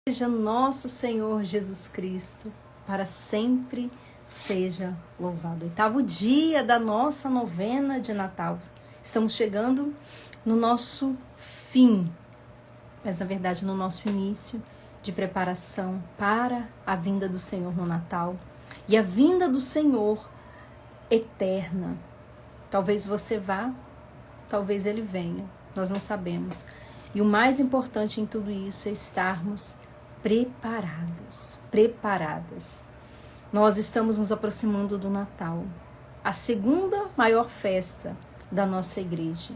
Seja nosso Senhor Jesus Cristo, para sempre seja louvado. Oitavo dia da nossa novena de Natal. Estamos chegando no nosso fim, mas na verdade no nosso início de preparação para a vinda do Senhor no Natal e a vinda do Senhor eterna. Talvez você vá, talvez ele venha, nós não sabemos. E o mais importante em tudo isso é estarmos preparados, preparadas. Nós estamos nos aproximando do Natal, a segunda maior festa da nossa igreja.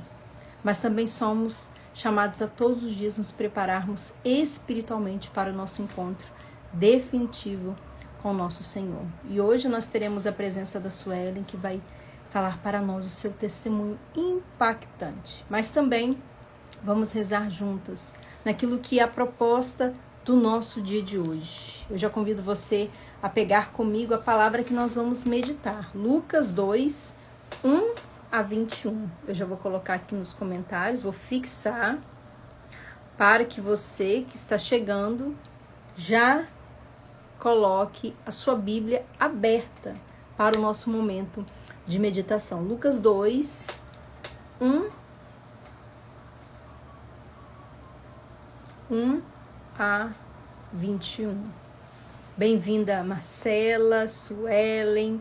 Mas também somos chamados a todos os dias nos prepararmos espiritualmente para o nosso encontro definitivo com o nosso Senhor. E hoje nós teremos a presença da Suelen, que vai falar para nós o seu testemunho impactante. Mas também vamos rezar juntas naquilo que é a proposta do nosso dia de hoje. Eu já convido você a pegar comigo a palavra que nós vamos meditar. Lucas 2, 1 a 21. Eu já vou colocar aqui nos comentários, vou fixar para que você que está chegando já coloque a sua Bíblia aberta para o nosso momento de meditação. Lucas 2, 1 a 21. Bem-vinda Marcela, Suelen,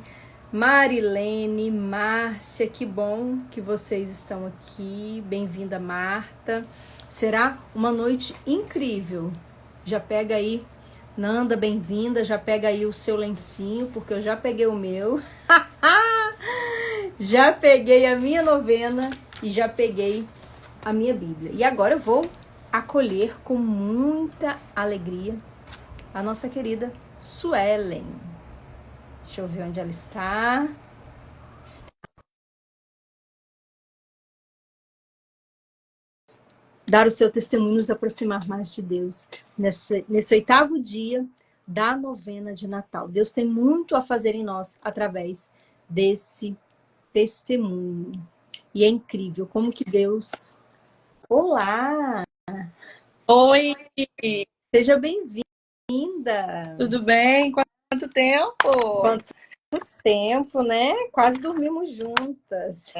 Marilene, Márcia, que bom que vocês estão aqui. Bem-vinda Marta. Será uma noite incrível. Já pega aí, Nanda, bem-vinda. Já pega aí o seu lencinho, porque eu já peguei o meu. Já peguei a minha novena e já peguei a minha Bíblia. E agora eu vou acolher com muita alegria a nossa querida Suelen. Deixa eu ver onde ela está. Dar o seu testemunho, nos aproximar mais de Deus nesse oitavo dia da novena de Natal. Deus tem muito a fazer em nós através desse testemunho. E é incrível como que Deus... Olá! Oi, Seja bem-vinda! tudo bem? Quanto tempo? Quanto tempo, né? Quase dormimos juntas.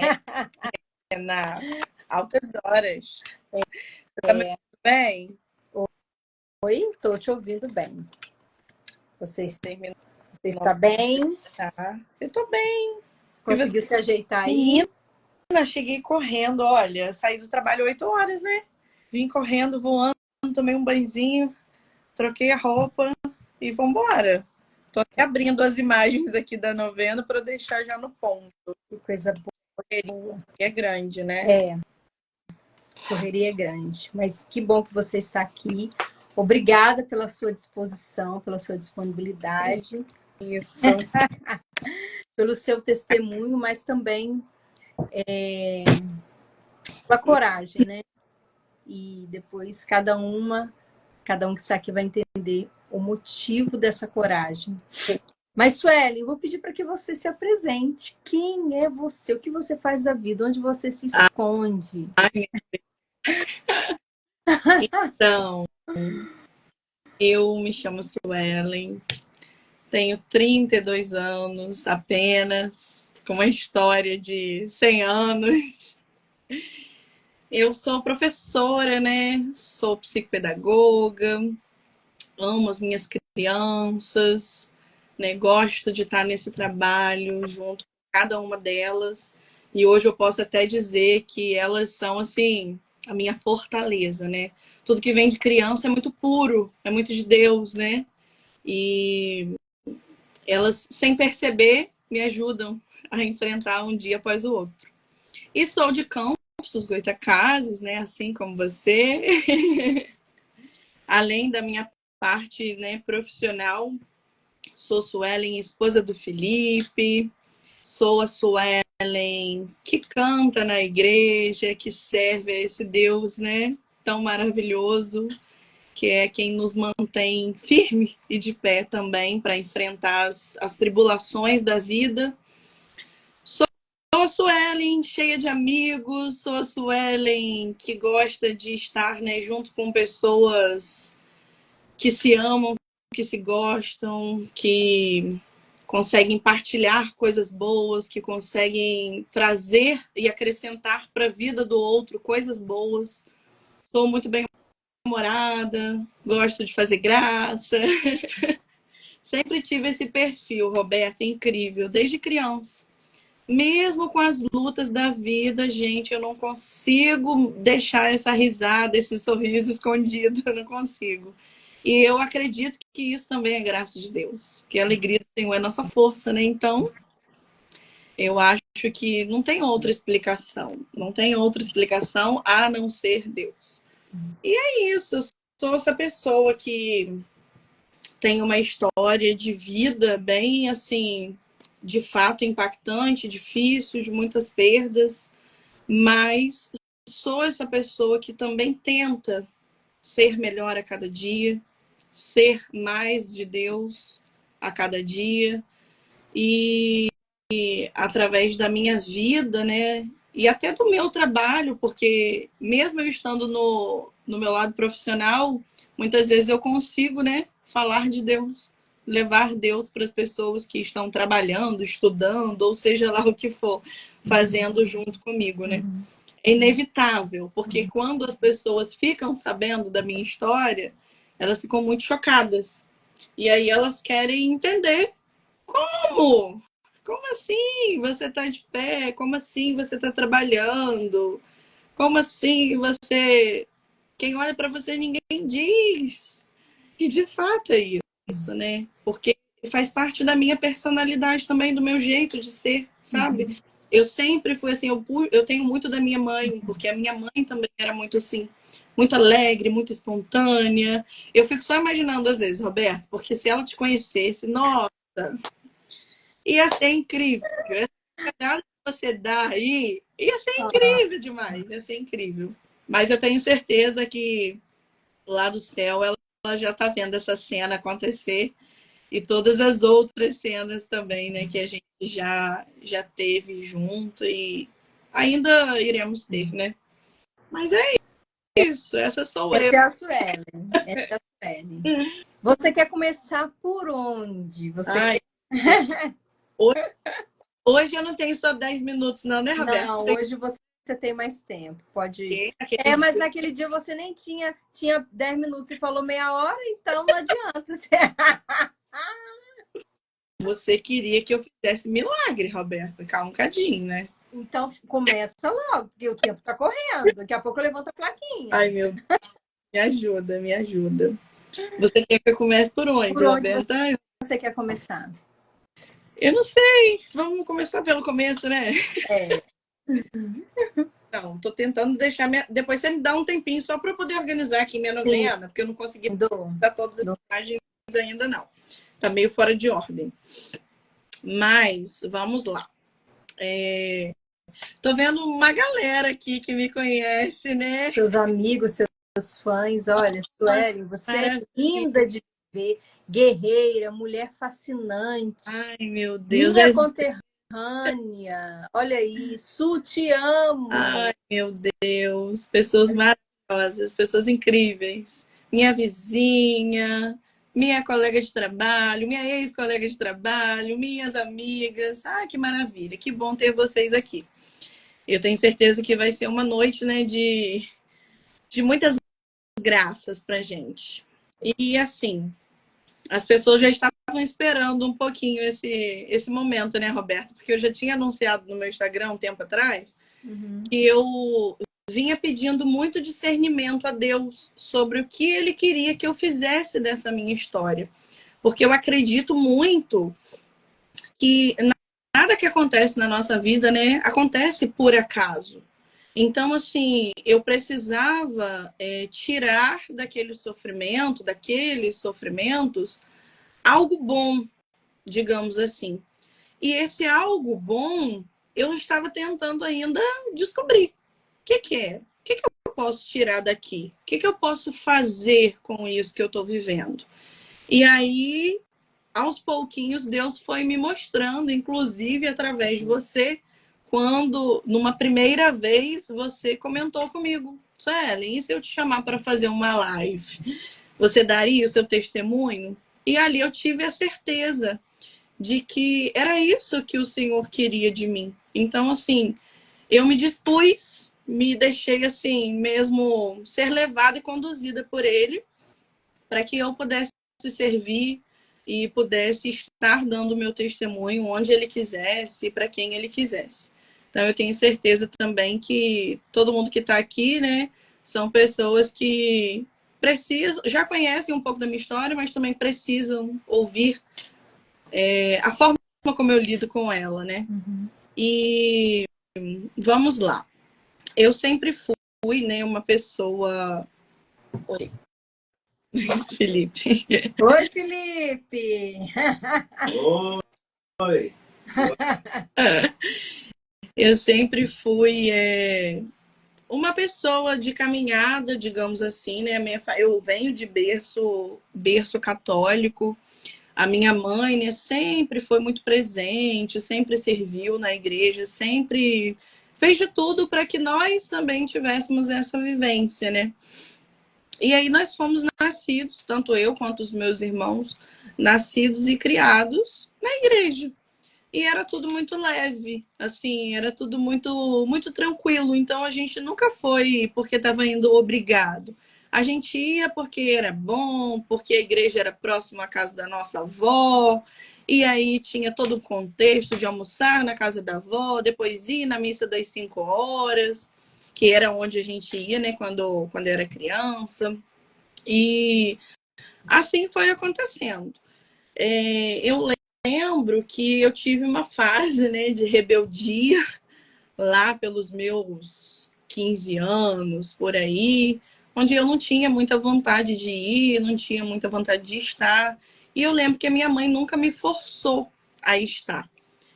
Na altas horas. Você tá me ouvindo bem? Oi, estou te ouvindo bem. Você Terminou, está bem? tá? Eu tô bem. E você? Conseguiu se ajeitar aí? Menina, cheguei correndo, olha, saí do trabalho 8 horas, né? Vim correndo, voando, tomei um banhozinho, troquei a roupa e vambora. Tô até abrindo as imagens aqui da novena para deixar já no ponto. Que coisa boa. É grande, né? É, correria grande. Mas que bom que você está aqui. Obrigada pela sua disposição, pela sua disponibilidade. Isso. Pelo seu testemunho, mas também pela coragem, né? E depois cada um que está aqui vai entender o motivo dessa coragem. Mas, Sueli, eu vou pedir para que você se apresente. Quem é você? O que você faz da vida? Onde você se esconde? Então, eu me chamo Suelen, tenho 32 anos apenas, com uma história de 100 anos. Eu sou professora, né? Sou psicopedagoga, amo as minhas crianças, né? Gosto de estar nesse trabalho junto com cada uma delas. E hoje eu posso até dizer que elas são, assim, a minha fortaleza, né? Tudo que vem de criança é muito puro, é muito de Deus, né? E elas, sem perceber, me ajudam a enfrentar um dia após o outro. E sou de Campos dos Goytacazes, né? Assim como você. Além da minha parte, né, profissional, sou Suelen, esposa do Felipe. Sou a Suelen que canta na igreja, que serve a esse Deus, né? Tão maravilhoso, que é quem nos mantém firme e de pé também para enfrentar as tribulações da vida. Sou a Suelen cheia de amigos, sou a Suelen que gosta de estar, né, junto com pessoas que se amam, que se gostam, que conseguem partilhar coisas boas, que conseguem trazer e acrescentar para a vida do outro coisas boas. Sou muito bem-humorada, gosto de fazer graça. Sempre tive esse perfil, Roberta, incrível, desde criança. Mesmo com as lutas da vida, gente, eu não consigo deixar essa risada, esse sorriso escondido, eu não consigo. E eu acredito que isso também é graça de Deus, porque a alegria do Senhor é nossa força, né? Então, eu acho que não tem outra explicação, não tem outra explicação a não ser Deus. E é isso, eu sou essa pessoa que tem uma história de vida bem assim, de fato impactante, difícil, de muitas perdas, mas sou essa pessoa que também tenta ser melhor a cada dia, ser mais de Deus a cada dia e através da minha vida, né? E até do meu trabalho, porque mesmo eu estando no meu lado profissional, muitas vezes eu consigo, né, falar de Deus, levar Deus para as pessoas que estão trabalhando, estudando, ou seja lá o que for, fazendo junto comigo, né? É inevitável, porque quando as pessoas ficam sabendo da minha história, elas ficam muito chocadas. E aí elas querem entender como? Como assim você está de pé? Como assim você está trabalhando? Como assim você. Quem olha para você, ninguém diz. E de fato é isso, né? Porque faz parte da minha personalidade também, do meu jeito de ser, sabe? Eu sempre fui assim, eu tenho muito da minha mãe, porque a minha mãe também era muito assim, muito alegre, muito espontânea. Eu fico só imaginando às vezes, Roberto, porque se ela te conhecesse, nossa, ia ser incrível. Essa caminhada que você dá aí ia ser incrível demais, ia ser incrível. Mas eu tenho certeza que lá do céu ela já está vendo essa cena acontecer e todas as outras cenas também, né, que a gente já teve junto e ainda iremos ter, né? Mas é isso, essa sou eu. Essa é a Suelen. Essa é a Suelen. Você quer começar por onde? Ai, hoje eu não tenho só 10 minutos, não, né, Roberto? Não, hoje você tem mais tempo. Pode ir. Aquele Mas dia naquele dia você nem tinha 10 minutos e falou meia hora, então não adianta. você queria que eu fizesse milagre, Roberto. Calma um cadinho, né? Então começa logo, porque o tempo tá correndo. Daqui a pouco eu levanto a plaquinha. Ai, meu Deus, me ajuda, me ajuda. Você quer que eu comece por onde, Por onde Roberta? Ai, você quer começar? eu não sei. Vamos começar pelo começo, né? É. Não, tô tentando deixar minha. Depois você me dá um tempinho só para eu poder organizar aqui minha Sim, novena, porque eu não consegui dou. dar todas as imagens ainda, não. Tá meio fora de ordem. Mas vamos lá. Tô vendo uma galera aqui que me conhece, né? Seus amigos, seus fãs, olha, Nossa, Sueli, você é maravilha. linda de ver, guerreira, mulher fascinante, Ai, meu Deus. minha conterrânea, olha aí, Su, te amo. Ai, meu Deus. Pessoas maravilhosas, pessoas incríveis. Minha vizinha, minha colega de trabalho, minha ex-colega de trabalho, minhas amigas. Ai, que maravilha. Que bom ter vocês aqui. Eu tenho certeza que vai ser uma noite, né, de muitas graças pra gente. E assim, as pessoas já estavam esperando um pouquinho esse momento, né, Roberto? Porque eu já tinha anunciado no meu Instagram um tempo atrás que eu vinha pedindo muito discernimento a Deus sobre o que ele queria que eu fizesse dessa minha história. Porque eu acredito muito que nada que acontece na nossa vida, né, acontece por acaso. Então, assim, eu precisava tirar daqueles sofrimentos, algo bom, digamos assim. E esse algo bom, eu estava tentando ainda descobrir. O que é? O que eu posso tirar daqui? O que eu posso fazer com isso que eu estou vivendo? E aí, aos pouquinhos, Deus foi me mostrando, inclusive através de você, quando, numa primeira vez, você comentou comigo, Suelen, e se eu te chamar para fazer uma live? Você daria o seu testemunho? E ali eu tive a certeza de que era isso que o Senhor queria de mim. Então, assim, eu me dispus, me deixei assim mesmo ser levada e conduzida por Ele, para que eu pudesse servir e pudesse estar dando o meu testemunho onde Ele quisesse, para quem Ele quisesse. Então, eu tenho certeza também que todo mundo que está aqui, né, são pessoas que precisam, já conhecem um pouco da minha história, mas também precisam ouvir a forma como eu lido com ela, né? E vamos lá. Eu sempre fui, né, uma pessoa... Oi, Felipe. Oi, Felipe! Oi! Eu sempre fui uma pessoa de caminhada, digamos assim, né? Eu venho de berço católico. A minha mãe, né, sempre foi muito presente, sempre serviu na igreja, sempre fez de tudo para que nós também tivéssemos essa vivência, né? E aí nós fomos nascidos, tanto eu quanto os meus irmãos, nascidos e criados na igreja. E era tudo muito leve, assim, era tudo muito tranquilo. Então a gente nunca foi porque estava indo obrigado. A gente ia porque era bom, porque a igreja era próxima à casa da nossa avó, e aí tinha todo um contexto de almoçar na casa da avó, depois ir na missa das 5 horas, que era onde a gente ia, né, quando eu era criança. E assim foi acontecendo. Eu lembro que eu tive uma fase, né, de rebeldia lá pelos meus 15 anos, por aí, onde eu não tinha muita vontade de ir, não tinha muita vontade de estar. E eu lembro que a minha mãe nunca me forçou a estar.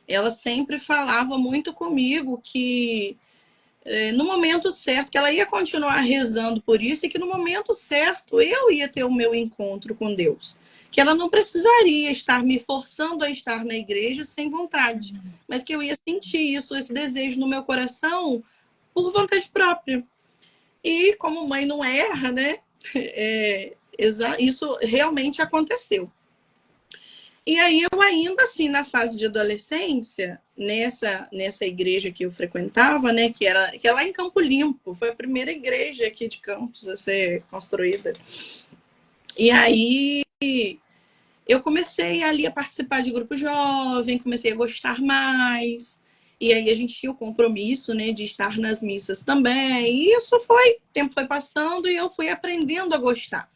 Ela sempre falava muito comigo que no momento certo, que ela ia continuar rezando por isso e que no momento certo eu ia ter o meu encontro com Deus. Que ela não precisaria estar me forçando a estar na igreja sem vontade, mas que eu ia sentir isso, esse desejo no meu coração por vontade própria. E como mãe não erra, né? Isso realmente aconteceu. E aí eu ainda assim, na fase de adolescência, nessa igreja que eu frequentava, né, que é lá em Campo Limpo, foi a primeira igreja aqui de Campos a ser construída. E aí eu comecei ali a participar de grupo jovem, comecei a gostar mais. E aí a gente tinha o compromisso, né, de estar nas missas também. E isso foi, o tempo foi passando e eu fui aprendendo a gostar.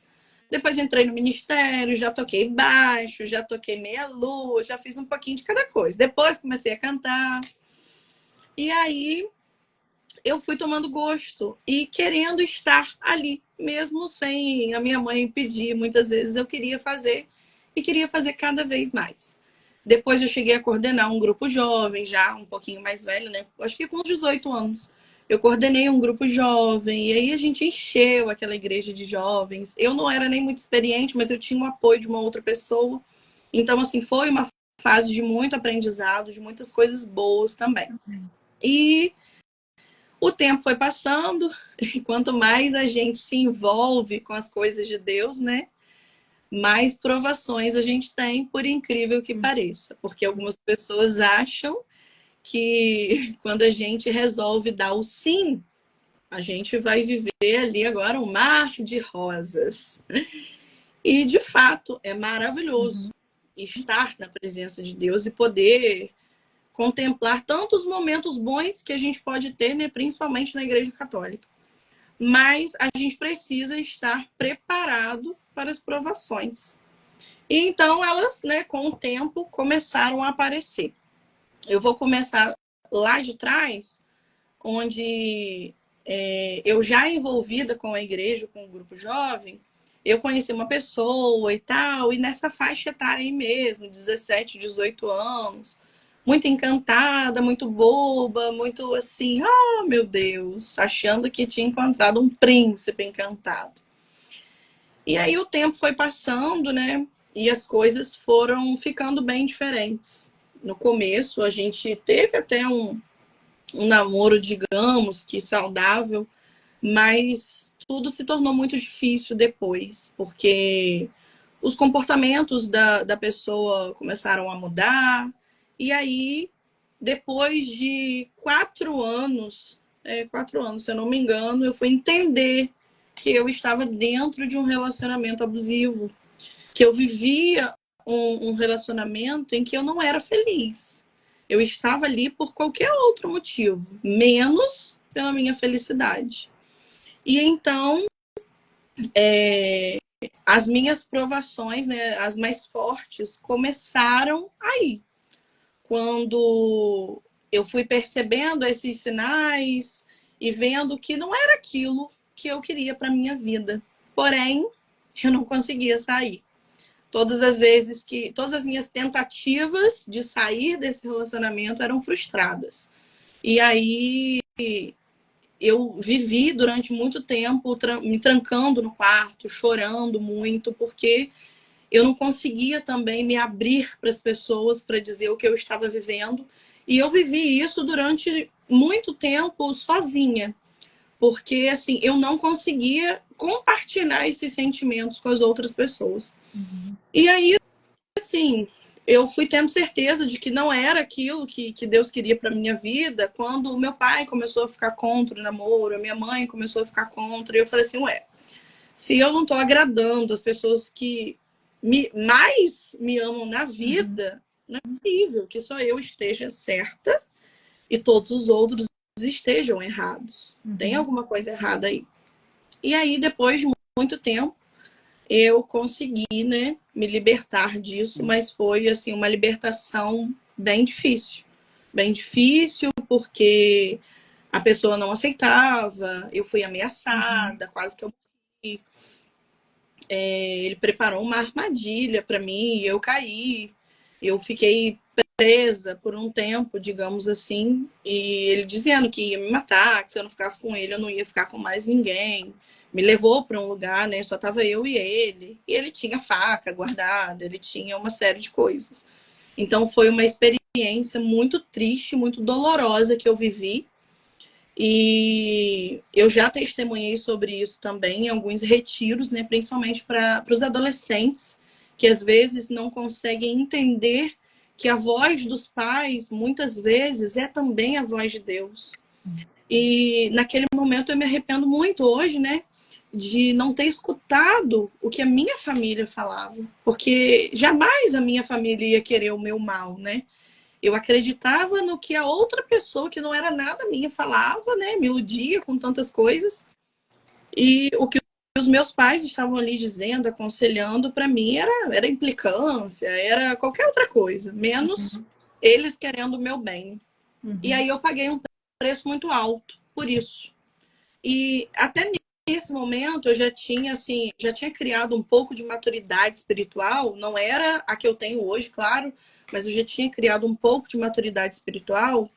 Depois entrei no ministério, já toquei baixo, já toquei meia-lua, já fiz um pouquinho de cada coisa. Depois comecei a cantar. E aí eu fui tomando gosto e querendo estar ali, mesmo sem a minha mãe pedir. Muitas vezes eu queria fazer e queria fazer cada vez mais. Depois eu cheguei a coordenar um grupo jovem, já um pouquinho mais velho, né? Acho que com uns 18 anos. Eu coordenei um grupo jovem e aí a gente encheu aquela igreja de jovens. Eu não era nem muito experiente, mas eu tinha o apoio de uma outra pessoa. Então, assim, foi uma fase de muito aprendizado, de muitas coisas boas também. E o tempo foi passando, e quanto mais a gente se envolve com as coisas de Deus, né? Mais provações a gente tem, por incrível que pareça. Porque algumas pessoas acham que quando a gente resolve dar o sim, a gente vai viver ali agora um mar de rosas. E, de fato, é maravilhoso estar na presença de Deus e poder contemplar tantos momentos bons que a gente pode ter, né, principalmente na Igreja Católica. Mas a gente precisa estar preparado para as provações. E então elas, né, com o tempo, começaram a aparecer. Eu vou começar lá de trás, onde eu já envolvida com a igreja, com o grupo jovem, eu conheci uma pessoa e tal, e nessa faixa etária aí mesmo, 17, 18 anos, muito encantada, muito boba, muito assim, oh meu Deus, achando que tinha encontrado um príncipe encantado. E aí o tempo foi passando, né? E as coisas foram ficando bem diferentes. No começo, a gente teve até um namoro, digamos, que saudável, mas tudo se tornou muito difícil depois, porque os comportamentos da pessoa começaram a mudar. E aí, depois de 4 anos, 4 anos, se eu não me engano, eu fui entender que eu estava dentro de um relacionamento abusivo, que eu vivia um relacionamento em que eu não era feliz. Eu estava ali por qualquer outro motivo, menos pela minha felicidade. E então, as minhas provações, né, as mais fortes, começaram aí. Quando eu fui percebendo esses sinais e vendo que não era aquilo que eu queria para minha vida. Porém, eu não conseguia sair. Todas as minhas tentativas de sair desse relacionamento eram frustradas. E aí eu vivi durante muito tempo me trancando no quarto, chorando muito, porque eu não conseguia também me abrir para as pessoas para dizer o que eu estava vivendo. E eu vivi isso durante muito tempo sozinha, porque assim, eu não conseguia compartilhar esses sentimentos com as outras pessoas. E aí, assim, eu fui tendo certeza de que não era aquilo que Deus queria para minha vida quando o meu pai começou a ficar contra o namoro, a minha mãe começou a ficar contra, e eu falei assim, ué, se eu não estou agradando as pessoas que mais me amam na vida, não é possível que só eu esteja certa e todos os outros estejam errados. Tem alguma coisa errada aí. E aí, depois de muito tempo, eu consegui, né, me libertar disso, mas foi assim uma libertação bem difícil. Bem difícil porque a pessoa não aceitava, eu fui ameaçada, quase que eu morri. Ele preparou uma armadilha para mim e eu caí. Eu fiquei presa por um tempo, digamos assim, e ele dizendo que ia me matar, que se eu não ficasse com ele, eu não ia ficar com mais ninguém. Me levou para um lugar, né? Só tava eu e ele. E ele tinha faca guardada, ele tinha uma série de coisas. Então foi uma experiência muito triste, muito dolorosa que eu vivi. E eu já testemunhei sobre isso também em alguns retiros, né, principalmente para os adolescentes, que às vezes não conseguem entender que a voz dos pais, muitas vezes, é também a voz de Deus. E naquele momento eu me arrependo muito hoje, né, de não ter escutado o que a minha família falava, porque jamais a minha família ia querer o meu mal, né? Eu acreditava no que a outra pessoa, que não era nada minha, falava, né? Me iludia com tantas coisas. E o que os meus pais estavam ali dizendo, aconselhando, para mim era implicância, era qualquer outra coisa, menos eles querendo o meu bem. E aí eu paguei um preço muito alto por isso. E até nesse momento eu já tinha, assim, já tinha criado um pouco de maturidade espiritual, não era a que eu tenho hoje, claro, mas eu já tinha criado um pouco de maturidade espiritual.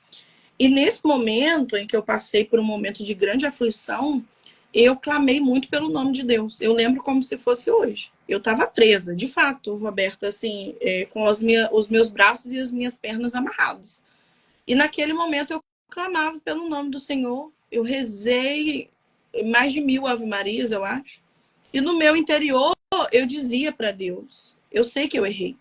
E nesse momento em que eu passei por um momento de grande aflição, eu clamei muito pelo nome de Deus. Eu lembro como se fosse hoje. Eu estava presa, de fato, Roberta, assim, com os meus braços e as minhas pernas amarrados. E naquele momento eu clamava pelo nome do Senhor. Eu rezei mais de 1000 Ave Marias, eu acho. E no meu interior eu dizia para Deus: eu sei que eu errei.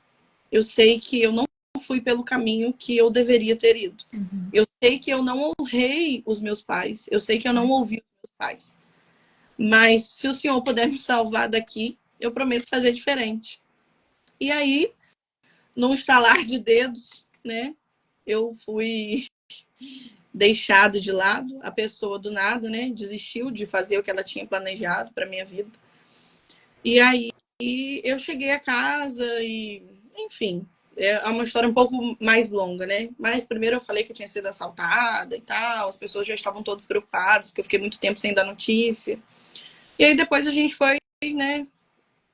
Eu sei que eu não fui pelo caminho que eu deveria ter ido. Eu sei que eu não honrei os meus pais. Eu sei que eu não ouvi os meus pais. Mas se o Senhor puder me salvar daqui, eu prometo fazer diferente. E aí, num estalar de dedos, né? Eu fui deixado de lado, a pessoa do nada, né, desistiu de fazer o que ela tinha planejado para minha vida. E aí eu cheguei a casa e, enfim, é uma história um pouco mais longa, né? Mas primeiro eu falei que eu tinha sido assaltada e tal, as pessoas já estavam todas preocupadas, porque eu fiquei muito tempo sem dar notícia. E aí depois a gente foi, né,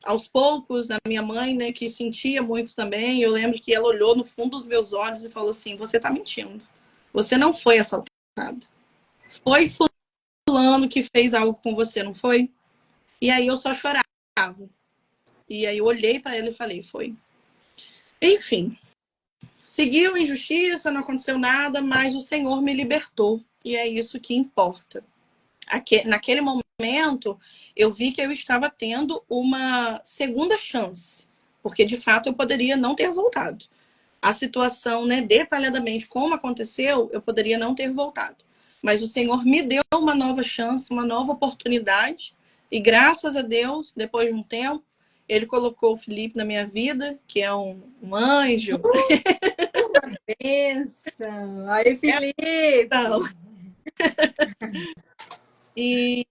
aos poucos, a minha mãe, né, que sentia muito também, eu lembro que ela olhou no fundo dos meus olhos e falou assim: você tá mentindo. Você não foi assaltada. Foi fulano que fez algo com você, não foi? E aí eu só chorava. E aí eu olhei para ela e falei: foi. Enfim, seguiu a injustiça, não aconteceu nada, mas o Senhor me libertou. E é isso que importa. naquele momento, eu vi que eu estava tendo uma segunda chance, porque de fato eu poderia não ter voltado. A situação, né, detalhadamente como aconteceu, eu poderia não ter voltado. Mas o Senhor me deu uma nova chance, uma nova oportunidade, e graças a Deus, depois de um tempo, Ele colocou o Felipe na minha vida, que é um anjo. Benção! Aí, Então, Felipe! e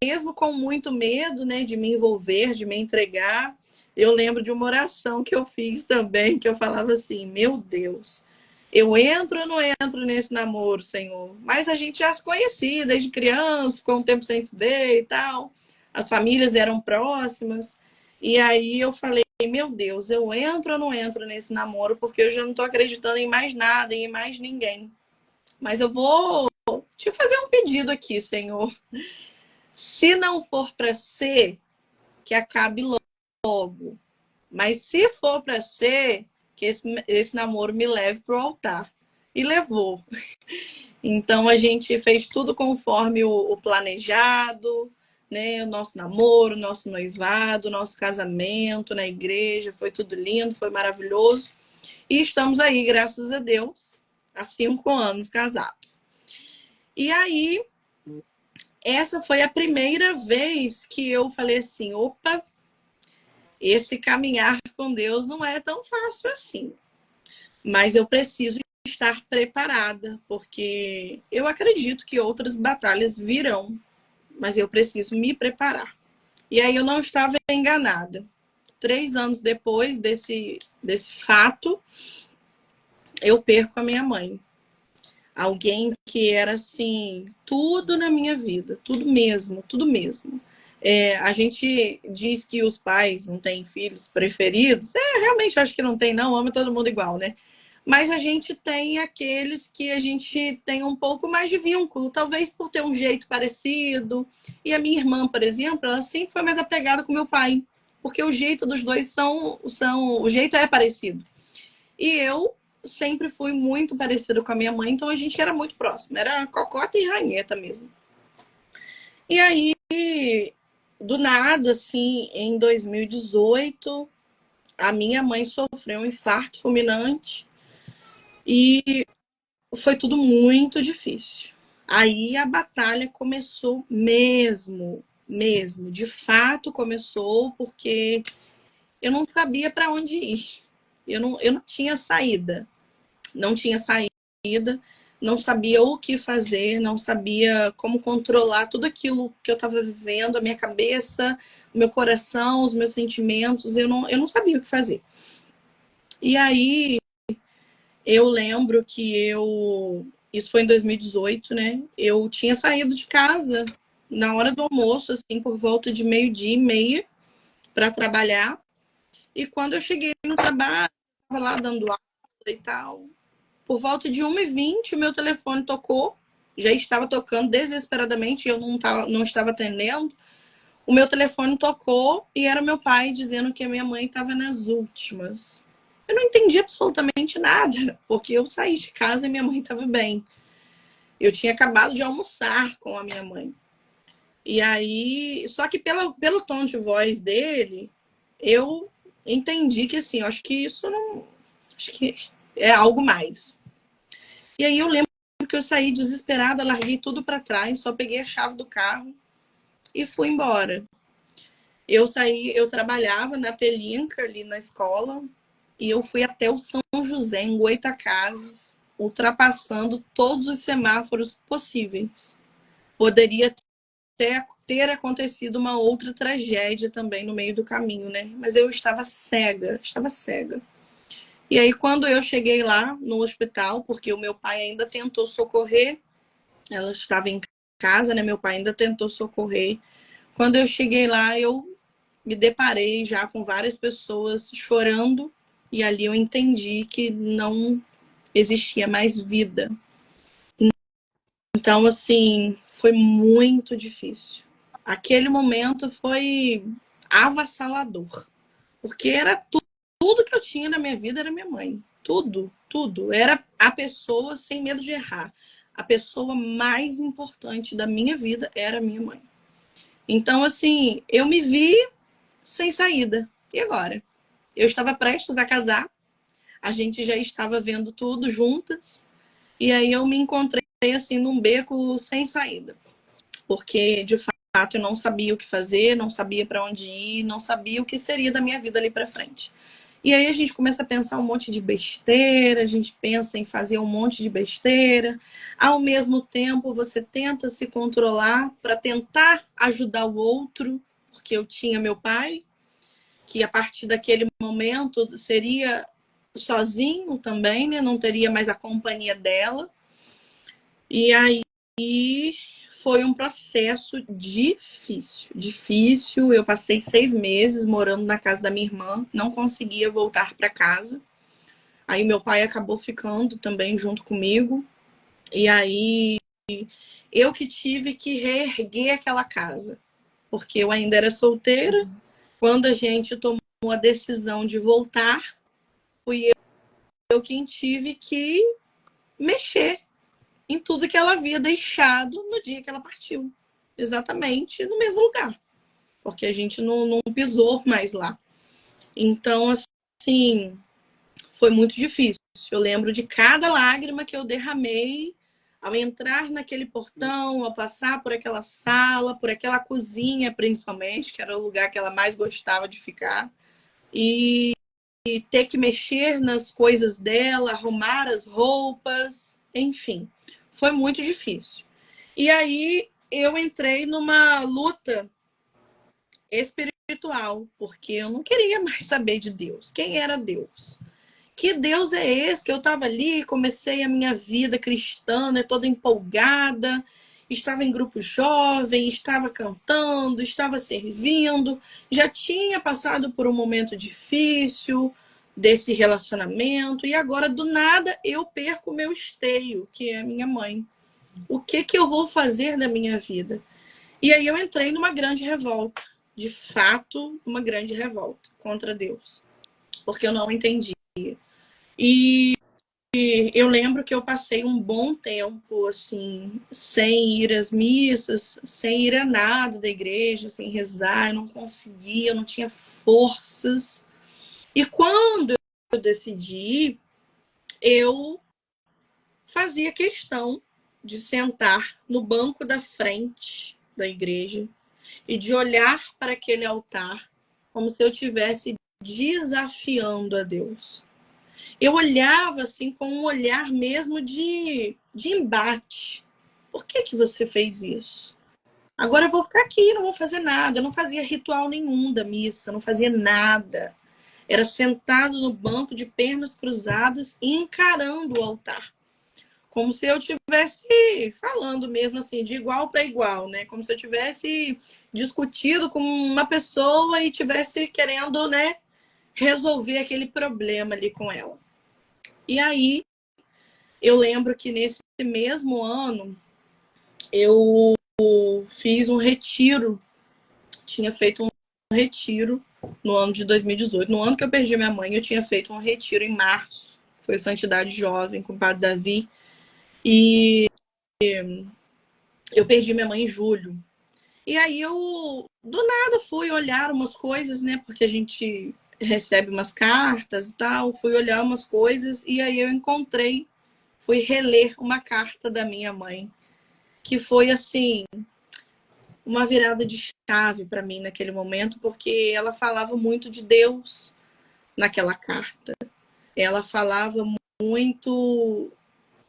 mesmo com muito medo, né, de me envolver, de me entregar, eu lembro de uma oração que eu fiz também, que eu falava assim: meu Deus, eu entro ou não entro nesse namoro, Senhor? Mas a gente já se conhecia desde criança, ficou um tempo sem se ver e tal, as famílias eram próximas, e aí eu falei: meu Deus, eu entro ou não entro nesse namoro, porque eu já não estou acreditando em mais nada, em mais ninguém. Mas eu vou te fazer um pedido aqui, Senhor. Se não for para ser, que acabe logo. Mas se for para ser, que esse namoro me leve para o altar. E levou. Então a gente fez tudo conforme o planejado, né? O nosso namoro, o nosso noivado, o nosso casamento na igreja. Foi tudo lindo, foi maravilhoso. E estamos aí, graças a Deus, há 5 anos casados. E aí, essa foi a primeira vez que eu falei assim: opa, esse caminhar com Deus não é tão fácil assim. Mas eu preciso estar preparada, porque eu acredito que outras batalhas virão, mas eu preciso me preparar. E aí eu não estava enganada. 3 anos depois desse fato, eu perco a minha mãe. Alguém que era assim, tudo na minha vida, tudo mesmo, tudo mesmo. A gente diz que os pais não têm filhos preferidos. Realmente acho que não tem, não, ama todo mundo igual, né? Mas a gente tem aqueles que a gente tem um pouco mais de vínculo, talvez por ter um jeito parecido. E a minha irmã, por exemplo, ela sempre foi mais apegada com meu pai, porque o jeito dos dois o jeito é parecido. E eu sempre fui muito parecida com a minha mãe, então a gente era muito próximo, era cocota e ranheta mesmo. E aí, do nada, assim, em 2018, a minha mãe sofreu um infarto fulminante e foi tudo muito difícil. Aí a batalha começou mesmo, mesmo. De fato começou porque eu não sabia para onde ir. Eu não tinha saída. Não tinha saída, não sabia o que fazer, não sabia como controlar tudo aquilo que eu estava vivendo, a minha cabeça, o meu coração, os meus sentimentos, eu não sabia o que fazer. E aí eu lembro que isso foi em 2018, né? Eu tinha saído de casa na hora do almoço, assim, por volta de 12:30 para trabalhar. E quando eu cheguei no trabalho, estava lá dando aula e tal. Por volta de 1h20, o meu telefone tocou. Já estava tocando desesperadamente, eu não estava atendendo. O meu telefone tocou e era meu pai dizendo que a minha mãe estava nas últimas. Eu não entendi absolutamente nada, porque eu saí de casa e minha mãe estava bem. Eu tinha acabado de almoçar com a minha mãe. E aí, só que pelo tom de voz dele, eu entendi que assim, eu acho que isso não. Acho que é algo mais. E aí eu lembro que eu saí desesperada, larguei tudo para trás, só peguei a chave do carro e fui embora. Eu trabalhava na Pelinca, ali na escola, e eu fui até o São José, em Goitacazes, ultrapassando todos os semáforos possíveis. Poderia ter acontecido uma outra tragédia também no meio do caminho, né? Mas eu estava cega, estava cega. E aí, quando eu cheguei lá no hospital, porque o meu pai ainda tentou socorrer, ela estava em casa, né? Meu pai ainda tentou socorrer. Quando eu cheguei lá, eu me deparei já com várias pessoas chorando, e ali eu entendi que não existia mais vida. Então, assim, foi muito difícil. Aquele momento foi avassalador, porque era tudo que eu tinha na minha vida era minha mãe. Tudo, tudo. Era a pessoa sem medo de errar. a pessoa mais importante da minha vida era a minha mãe. Então, assim, eu me vi sem saída. E agora? Eu estava prestes a casar, a gente já estava vendo tudo juntas, e aí eu me encontrei, assim, num beco sem saída. Porque, de fato, eu não sabia o que fazer, não sabia para onde ir, não sabia o que seria da minha vida ali para frente. E aí a gente começa a pensar um monte de besteira, a gente pensa em fazer um monte de besteira. Ao mesmo tempo, você tenta se controlar para tentar ajudar o outro, porque eu tinha meu pai, que a partir daquele momento seria sozinho também, né? Não teria mais a companhia dela. E aí foi um processo difícil. Eu passei 6 meses morando na casa da minha irmã, não conseguia voltar para casa. Aí meu pai acabou ficando também junto comigo. E aí eu que tive que reerguer aquela casa, porque eu ainda era solteira. Quando a gente tomou a decisão de voltar, fui eu quem tive que mexer em tudo que ela havia deixado no dia que ela partiu. Exatamente no mesmo lugar. Porque a gente não pisou mais lá. Então, assim, foi muito difícil. Eu lembro de cada lágrima que eu derramei ao entrar naquele portão, ao passar por aquela sala, por aquela cozinha, principalmente, que era o lugar que ela mais gostava de ficar. E ter que mexer nas coisas dela, arrumar as roupas, enfim, foi muito difícil. E aí eu entrei numa luta espiritual, porque eu não queria mais saber de Deus. Quem era Deus? Que Deus é esse? Que eu estava ali, comecei a minha vida cristã, né, toda empolgada, estava em grupo jovem, estava cantando, estava servindo, já tinha passado por um momento difícil desse relacionamento, e agora, do nada, eu perco o meu esteio, que é a minha mãe. O que eu vou fazer da minha vida? E aí eu entrei numa grande revolta, de fato, uma grande revolta contra Deus, porque eu não entendi. E eu lembro que eu passei um bom tempo, assim, sem ir às missas, sem ir a nada da igreja, sem rezar, eu não conseguia, eu não tinha forças. E quando eu decidi ir, eu fazia questão de sentar no banco da frente da igreja e de olhar para aquele altar como se eu estivesse desafiando a Deus. Eu olhava assim com um olhar mesmo de embate. Por que você fez isso? Agora eu vou ficar aqui, não vou fazer nada. Eu não fazia ritual nenhum da missa, não fazia nada. Era sentado no banco de pernas cruzadas e encarando o altar. Como se eu estivesse falando mesmo assim, de igual para igual, né? Como se eu tivesse discutido com uma pessoa e tivesse querendo, né, resolver aquele problema ali com ela. E aí, eu lembro que nesse mesmo ano, eu fiz um retiro, tinha feito um retiro no ano de 2018. No ano que eu perdi minha mãe, eu tinha feito um retiro em março. Foi Santidade Jovem, com o Padre Davi. E eu perdi minha mãe em julho. E aí eu, do nada, fui olhar umas coisas, né? Porque a gente recebe umas cartas e tal. Fui olhar umas coisas e aí eu encontrei, fui reler uma carta da minha mãe, que foi, assim, uma virada de chave para mim naquele momento, porque ela falava muito de Deus naquela carta. Ela falava muito,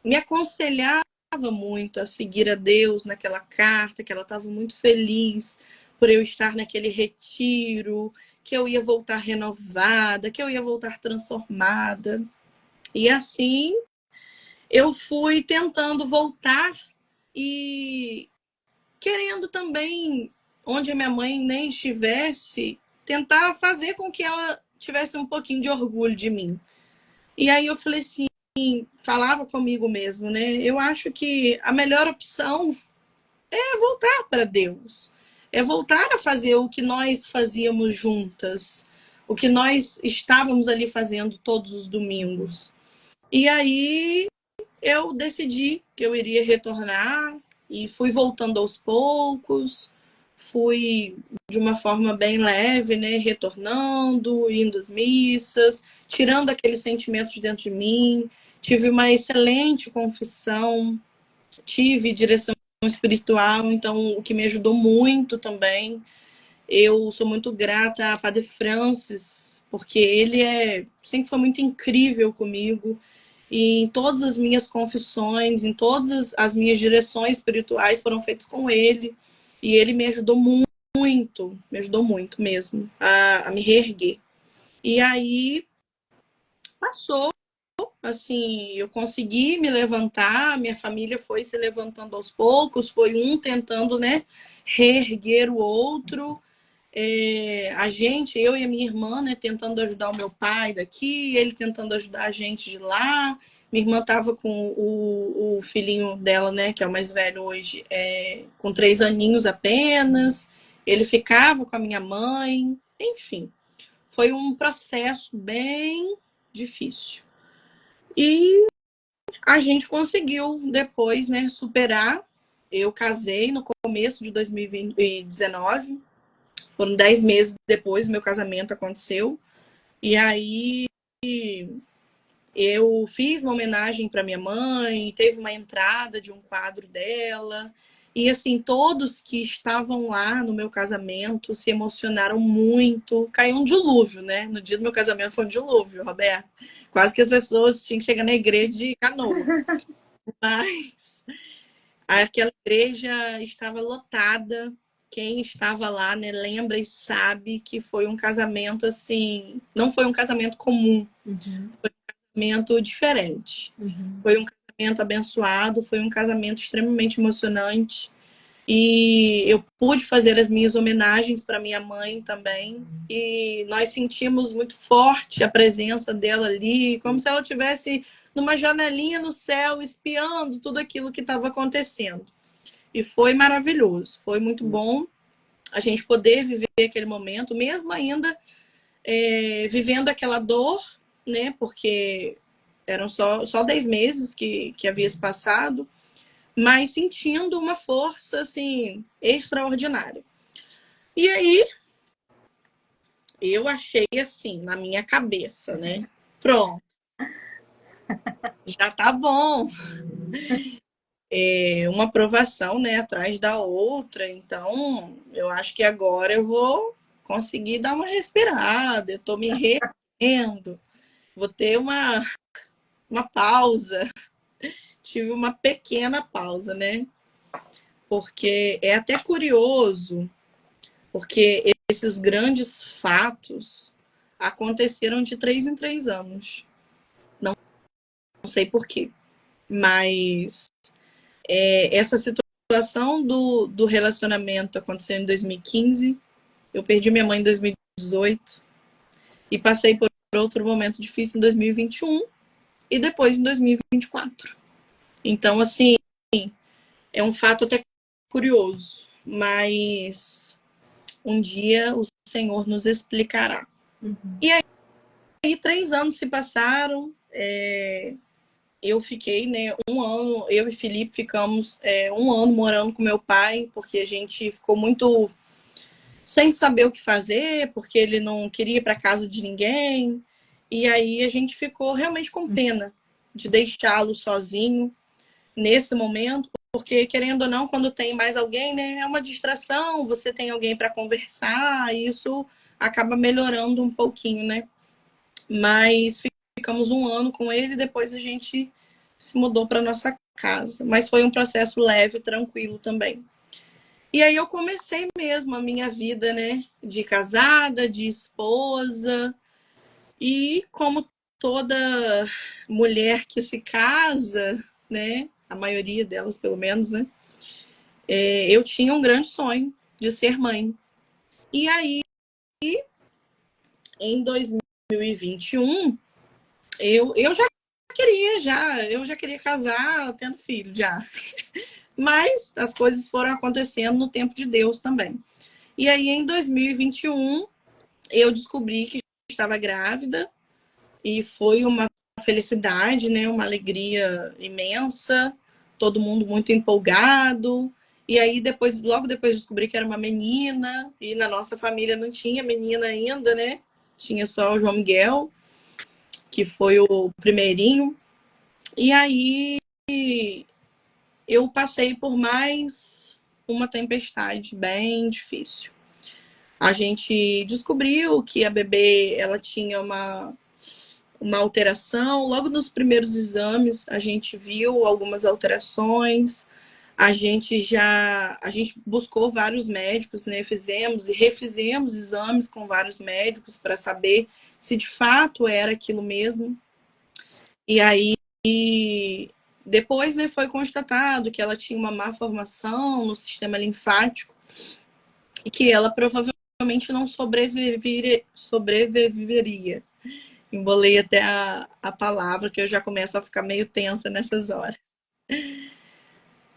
me aconselhava muito a seguir a Deus naquela carta, que ela estava muito feliz por eu estar naquele retiro, que eu ia voltar renovada, que eu ia voltar transformada. E assim eu fui tentando voltar e querendo também, onde a minha mãe nem estivesse, tentar fazer com que ela tivesse um pouquinho de orgulho de mim. E aí eu falei assim, falava comigo mesmo, né? Eu acho que a melhor opção é voltar para Deus. É voltar a fazer o que nós fazíamos juntas, o que nós estávamos ali fazendo todos os domingos. E aí eu decidi que eu iria retornar e fui voltando aos poucos, fui de uma forma bem leve, né, retornando, indo às missas, tirando aquele sentimento de dentro de mim. Tive uma excelente confissão, tive direção espiritual, então o que me ajudou muito também. Eu sou muito grata a Padre Francis, porque ele sempre foi muito incrível comigo. E em todas as minhas confissões, em todas as minhas direções espirituais foram feitas com ele. E ele me ajudou muito mesmo a me reerguer. E aí passou, assim, eu consegui me levantar, minha família foi se levantando aos poucos, foi um tentando, né, reerguer o outro. Eu e a minha irmã, né, tentando ajudar o meu pai daqui, ele tentando ajudar a gente de lá. Minha irmã estava com o filhinho dela, né, que é o mais velho hoje, com 3 aninhos apenas. Ele ficava com a minha mãe. Enfim, foi um processo bem difícil. E a gente conseguiu depois, né, superar. Eu casei no começo de 2019. Foram 10 meses depois do meu casamento aconteceu. E aí eu fiz uma homenagem para minha mãe, teve uma entrada de um quadro dela. E assim, todos que estavam lá no meu casamento se emocionaram muito. Caiu um dilúvio, né? No dia do meu casamento foi um dilúvio, Roberto. Quase que as pessoas tinham que chegar na igreja de canoa. Mas aquela igreja estava lotada. Quem estava lá, né, lembra e sabe que foi um casamento assim, não foi um casamento comum, foi um casamento diferente. Foi um casamento abençoado, foi um casamento extremamente emocionante. E eu pude fazer as minhas homenagens para minha mãe também. E nós sentimos muito forte a presença dela ali, como se ela estivesse numa janelinha no céu, espiando tudo aquilo que estava acontecendo. E foi maravilhoso, foi muito bom a gente poder viver aquele momento, mesmo ainda vivendo aquela dor, né? Porque eram só 10 meses que havia se passado, mas sentindo uma força, assim, extraordinária. E aí, eu achei, assim, na minha cabeça, né? Pronto, já tá bom. Uma aprovação, né, atrás da outra. Então, eu acho que agora eu vou conseguir dar uma respirada. Eu tô me reerguendo. Vou ter uma pausa. Tive uma pequena pausa, né? Porque é até curioso, porque esses grandes fatos aconteceram de 3 em 3 anos. Não sei por quê, mas essa situação do relacionamento aconteceu em 2015. Eu perdi minha mãe em 2018 e passei por outro momento difícil em 2021 e depois em 2024. Então, assim, é um fato até curioso, mas um dia o Senhor nos explicará. E aí 3 anos se passaram, eu fiquei, né, 1 ano, eu e Felipe ficamos 1 ano morando com meu pai, porque a gente ficou muito sem saber o que fazer, porque ele não queria ir para casa de ninguém. E aí a gente ficou realmente com pena de deixá-lo sozinho nesse momento, porque querendo ou não, quando tem mais alguém, né, é uma distração, você tem alguém para conversar, e isso acaba melhorando um pouquinho, né? Mas ficamos 1 ano com ele, depois a gente se mudou para nossa casa. Mas foi um processo leve, tranquilo também. E aí eu comecei mesmo a minha vida, né, de casada, de esposa. E como toda mulher que se casa, né, a maioria delas pelo menos, né, eu tinha um grande sonho de ser mãe. E aí, em 2021, eu já queria casar, tendo filho já. Mas as coisas foram acontecendo no tempo de Deus também. E aí, em 2021, eu descobri que estava grávida e foi uma felicidade, né? Uma alegria imensa, todo mundo muito empolgado. E aí depois, logo depois descobri que era uma menina, e na nossa família não tinha menina ainda, né? Tinha só o João Miguel, que foi o primeirinho. E aí eu passei por mais uma tempestade bem difícil. A gente descobriu que a bebê ela tinha uma alteração. Logo nos primeiros exames, a gente viu algumas alterações. A gente buscou vários médicos, né? Fizemos e refizemos exames com vários médicos para saber se de fato era aquilo mesmo. E aí, depois, né, foi constatado que ela tinha uma má formação no sistema linfático e que ela provavelmente não sobreviveria. Embolei até a palavra, que eu já começo a ficar meio tensa nessas horas.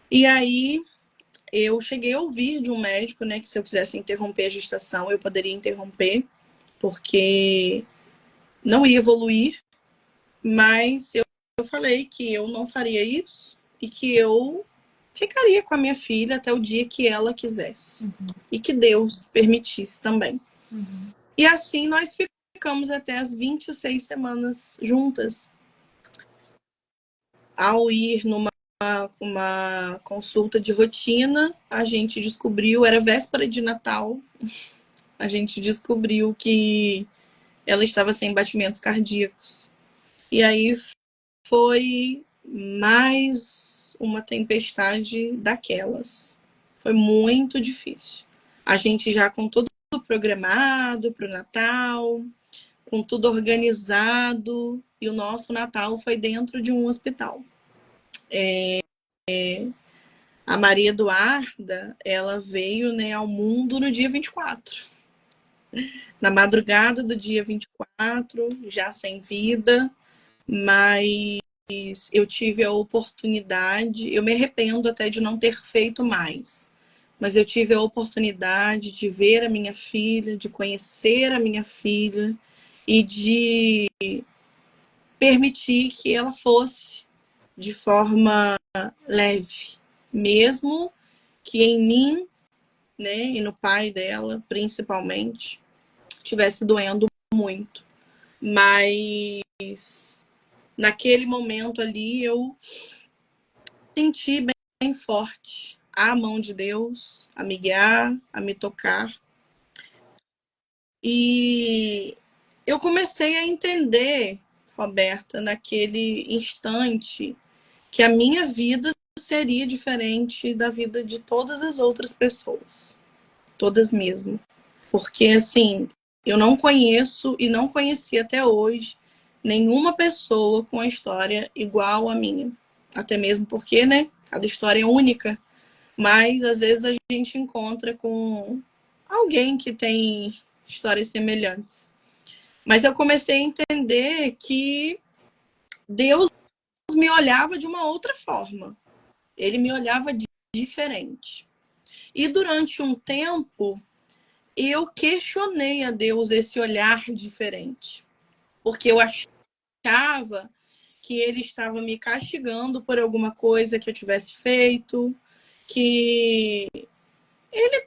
E aí, eu cheguei a ouvir de um médico, né, que se eu quisesse interromper a gestação, eu poderia interromper, porque não ia evoluir, mas eu falei que eu não faria isso e que eu ficaria com a minha filha até o dia que ela quisesse. E que Deus permitisse também. E assim nós ficamos até as 26 semanas juntas. Ao ir numa uma consulta de rotina, a gente descobriu, era véspera de Natal, a gente descobriu que ela estava sem batimentos cardíacos. E aí foi mais uma tempestade daquelas. Foi muito difícil. A gente já com tudo programado para o Natal, com tudo organizado, e o nosso Natal foi dentro de um hospital. A Maria Eduarda, ela veio, né, ao mundo no dia 24. Na madrugada do dia 24, já sem vida, mas eu tive a oportunidade, eu me arrependo até de não ter feito mais, mas eu tive a oportunidade de ver a minha filha, de conhecer a minha filha e de permitir que ela fosse de forma leve, mesmo que em mim, né, e no pai dela, principalmente, tivesse doendo muito. Mas naquele momento ali eu senti bem forte a mão de Deus a me guiar, a me tocar. E eu comecei a entender, Roberta, naquele instante, que a minha vida seria diferente da vida de todas as outras pessoas. Todas mesmo. Porque, assim, eu não conheço e não conheci até hoje nenhuma pessoa com a história igual à minha. Até mesmo porque, né, cada história é única. Mas, às vezes, a gente encontra com alguém que tem histórias semelhantes. Mas eu comecei a entender que Deus me olhava de uma outra forma. Ele me olhava diferente. E durante um tempo, eu questionei a Deus esse olhar diferente. Porque eu achava que ele estava me castigando por alguma coisa que eu tivesse feito, que ele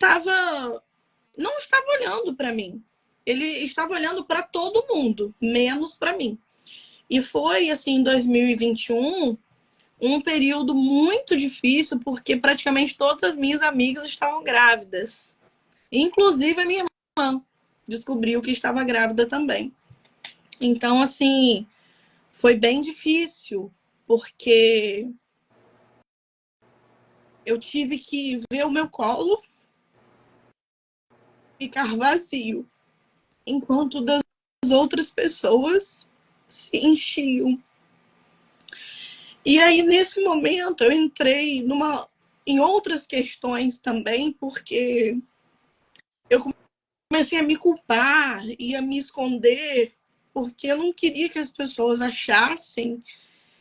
não estava olhando para mim. Ele estava olhando para todo mundo, menos para mim. E foi, assim, em 2021, um período muito difícil, porque praticamente todas as minhas amigas estavam grávidas. Inclusive a minha irmã descobriu que estava grávida também. Então, assim, foi bem difícil, porque eu tive que ver o meu colo ficar vazio, enquanto das outras pessoas se enchiam. E aí, nesse momento, eu entrei em outras questões também, porque eu comecei a me culpar e a me esconder, porque eu não queria que as pessoas achassem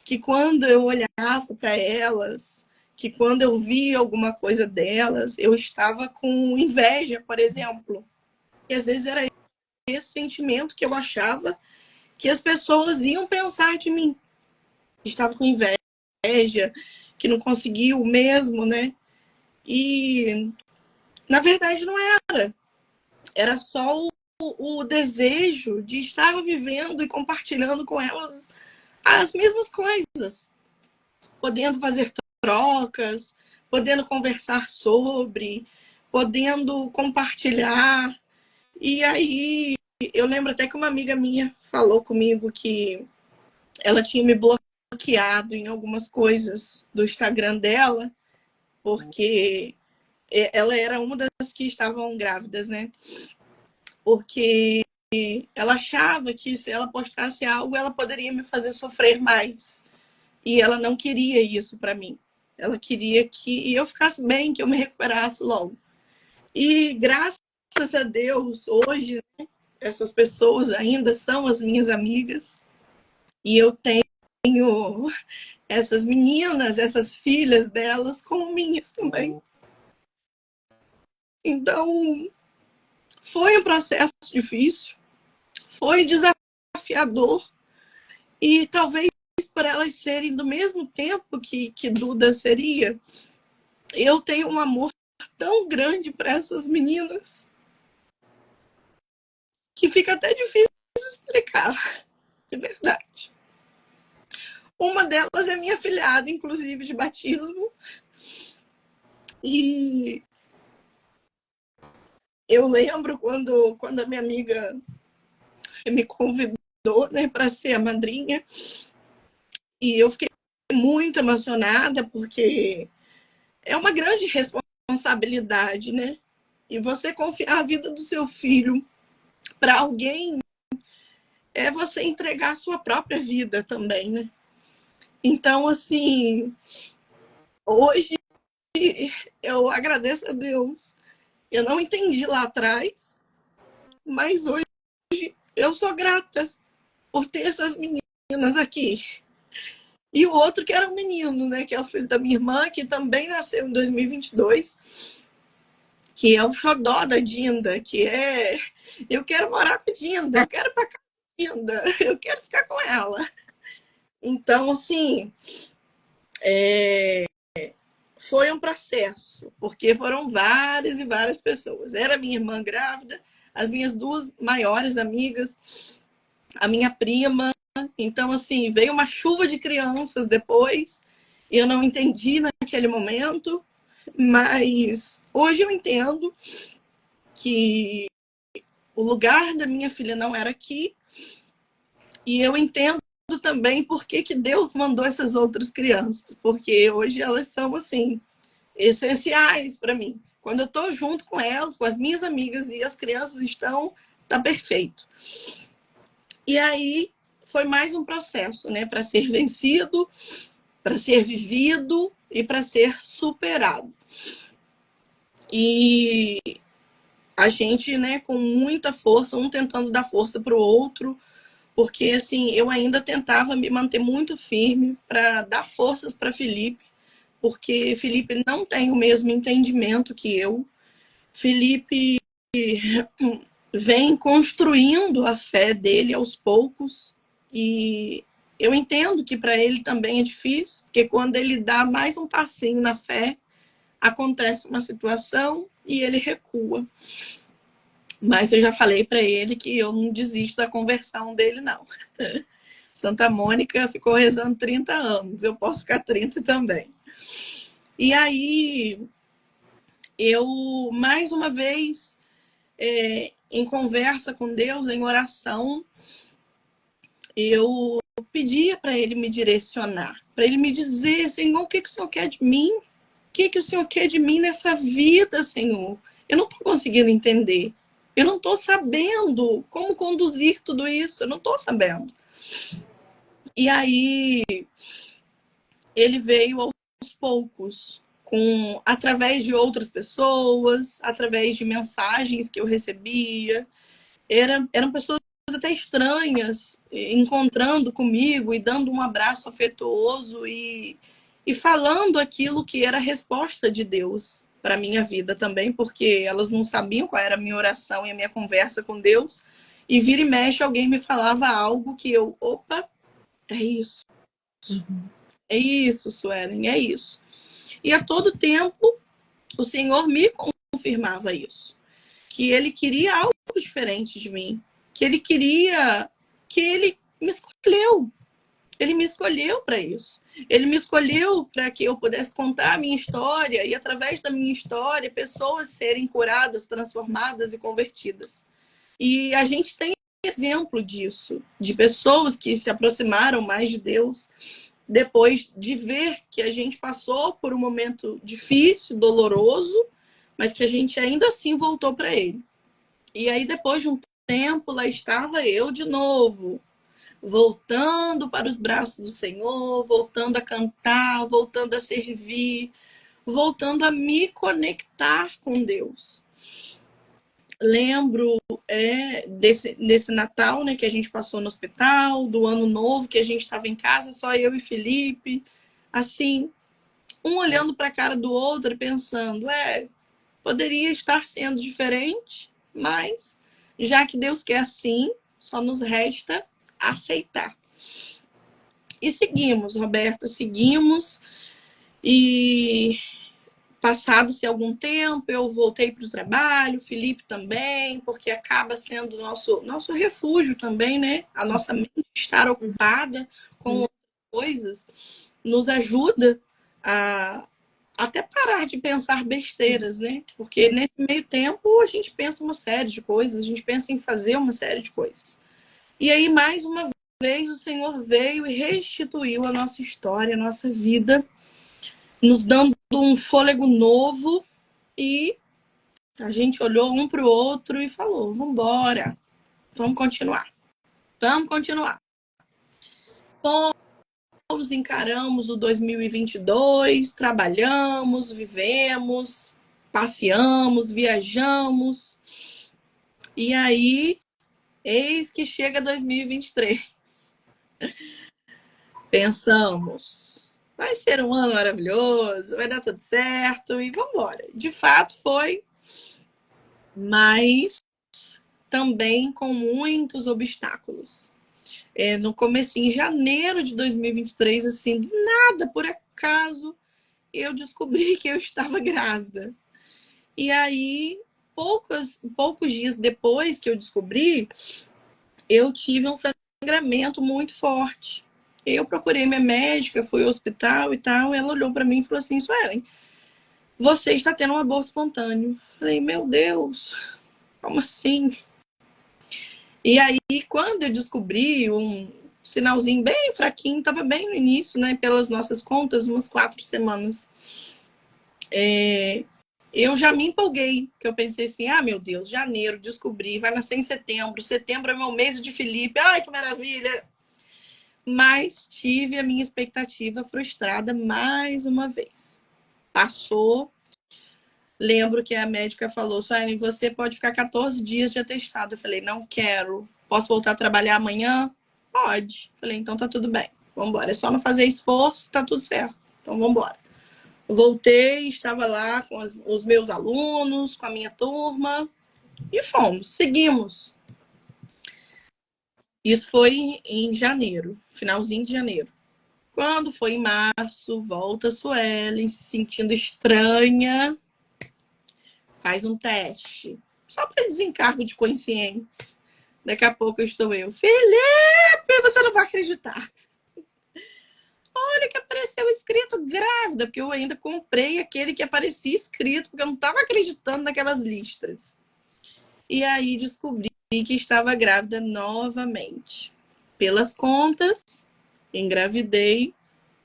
que quando eu olhava para elas, que quando eu via alguma coisa delas, eu estava com inveja, por exemplo. E às vezes era esse sentimento que eu achava que as pessoas iam pensar de mim. Estava com inveja, que não conseguiu mesmo, né? E, na verdade, não era. Era só o desejo de estar vivendo e compartilhando com elas as mesmas coisas. Podendo fazer trocas, podendo conversar sobre, podendo compartilhar. E aí, eu lembro até que uma amiga minha falou comigo que ela tinha me bloqueado em algumas coisas do Instagram dela, porque ela era uma das que estavam grávidas, né? Porque ela achava que se ela postasse algo, ela poderia me fazer sofrer mais. E ela não queria isso para mim. Ela queria que eu ficasse bem, que eu me recuperasse logo. E graças a Deus, hoje, né, essas pessoas ainda são as minhas amigas. E eu tenho essas meninas, essas filhas delas, como minhas também. Então, foi um processo difícil, foi desafiador. E talvez por elas serem do mesmo tempo que Duda seria, eu tenho um amor tão grande para essas meninas que fica até difícil explicar, de verdade. Uma delas é minha filhada, inclusive, de batismo. E eu lembro quando a minha amiga me convidou, né, para ser a madrinha. E eu fiquei muito emocionada, porque é uma grande responsabilidade, né? E você confiar a vida do seu filho para alguém é você entregar a sua própria vida também, né? Então, assim, hoje eu agradeço a Deus. Eu não entendi lá atrás, mas hoje eu sou grata por ter essas meninas aqui. E o outro que era um menino, né? Que é o filho da minha irmã, que também nasceu em 2022, que é o xodó da Dinda, que é... Eu quero morar com a Dinda, eu quero ir pra casa da Dinda, eu quero ficar com ela. Então, assim, foi um processo, porque foram várias e várias pessoas. Era minha irmã grávida, as minhas duas maiores amigas, a minha prima. Então, assim, veio uma chuva de crianças depois. Eu não entendi naquele momento, mas hoje eu entendo que o lugar da minha filha não era aqui. E eu entendo também por que Deus mandou essas outras crianças, porque hoje elas são, assim, essenciais para mim. Quando eu estou junto com elas, com as minhas amigas e as crianças estão, tá perfeito. E aí foi mais um processo, né, para ser vencido, para ser vivido e para ser superado. E a gente, né, com muita força, um tentando dar força para o outro, porque assim, eu ainda tentava me manter muito firme para dar forças para Felipe, porque Felipe não tem o mesmo entendimento que eu. Felipe vem construindo a fé dele aos poucos, e eu entendo que para ele também é difícil, porque quando ele dá mais um passinho na fé, acontece uma situação e ele recua. Mas eu já falei para ele que eu não desisto da conversão dele, não. Santa Mônica ficou rezando 30 anos, eu posso ficar 30 também. E aí, eu, mais uma vez, em conversa com Deus, em oração, eu pedia para ele me direcionar, para ele me dizer, Senhor, o que o Senhor quer de mim? O que o Senhor quer de mim nessa vida, Senhor? Eu não estou conseguindo entender. Eu não estou sabendo como conduzir tudo isso. Eu não estou sabendo. E aí, ele veio aos poucos, através de outras pessoas, através de mensagens que eu recebia. Eram pessoas até estranhas encontrando comigo e dando um abraço afetuoso e falando aquilo que era a resposta de Deus para a minha vida também, porque elas não sabiam qual era a minha oração e a minha conversa com Deus. e vira e mexe alguém me falava algo que eu, opa, é isso. É isso, Suelen, é isso. E a todo tempo o Senhor me confirmava isso. Que ele queria algo diferente de mim. Que ele queria... Que ele me escolheu. Ele me escolheu para isso. Ele me escolheu para que eu pudesse contar a minha história e, através da minha história, pessoas serem curadas, transformadas e convertidas. E a gente tem exemplo disso, de pessoas que se aproximaram mais de Deus depois de ver que a gente passou por um momento difícil, doloroso, mas que a gente ainda assim voltou para ele. E aí, depois de um tempo, lá estava eu de novo, voltando para os braços do Senhor, voltando a cantar, voltando a servir, voltando a me conectar com Deus. Lembro desse Natal, né, que a gente passou no hospital, do Ano Novo, que a gente estava em casa, só eu e Felipe, assim, um olhando para a cara do outro, pensando, poderia estar sendo diferente, mas já que Deus quer assim, só nos resta aceitar. E seguimos, Roberta, seguimos. E passado-se algum tempo, eu voltei para o trabalho, Felipe também, porque acaba sendo nosso refúgio também, né? A nossa mente estar ocupada com outras coisas nos ajuda a até parar de pensar besteiras, né? Porque nesse meio tempo a gente pensa uma série de coisas, a gente pensa em fazer uma série de coisas. E aí, mais uma vez, o Senhor veio e restituiu a nossa história, a nossa vida, nos dando um fôlego novo, e a gente olhou um para o outro e falou, vamos embora, vamos continuar. Encaramos o 2022, trabalhamos, vivemos, passeamos, viajamos. E aí, eis que chega 2023. Pensamos, vai ser um ano maravilhoso, vai dar tudo certo e vamos embora. De fato foi, mas também com muitos obstáculos. No começo, em janeiro de 2023, assim, do nada, por acaso, eu descobri que eu estava grávida. E aí, poucos dias depois que eu descobri, eu tive um sangramento muito forte. Eu procurei minha médica, fui ao hospital e tal, e ela olhou para mim e falou assim, Suelen, você está tendo um aborto espontâneo. Falei, meu Deus, como assim? E aí, quando eu descobri um sinalzinho bem fraquinho, estava bem no início, né? Pelas nossas contas, umas 4 semanas. Eu já me empolguei, que eu pensei assim, meu Deus, janeiro, descobri, vai nascer em setembro. Setembro é meu mês de Felipe. Ai, que maravilha! Mas tive a minha expectativa frustrada mais uma vez. Passou. Lembro que a médica falou, Suelen, você pode ficar 14 dias de atestado. Eu falei, não quero. Posso voltar a trabalhar amanhã? Pode. Falei, então tá tudo bem. Vamos embora. É só não fazer esforço, tá tudo certo. Então vamos embora. Voltei, estava lá com os meus alunos, com a minha turma e fomos, seguimos. Isso foi em janeiro, finalzinho de janeiro. Quando foi em março, volta a Suelen, se sentindo estranha, faz um teste, só para desencargo de consciência. Daqui a pouco estou eu, Felipe, você não vai acreditar. Olha que apareceu escrito grávida, porque eu ainda comprei aquele que aparecia escrito, porque eu não estava acreditando naquelas listras. E aí descobri que estava grávida novamente. Pelas contas, engravidei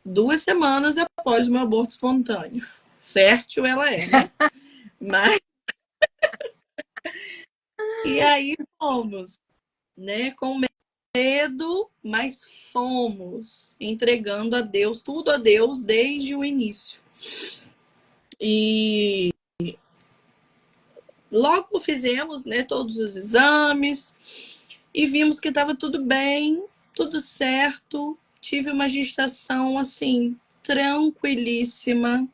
2 semanas após o meu aborto espontâneo. Fértil ela é, né? Mas... E aí fomos, né? Com medo, mas fomos entregando a Deus, tudo a Deus desde o início. E logo fizemos, né, todos os exames e vimos que estava tudo bem, tudo certo. Tive uma gestação assim tranquilíssima.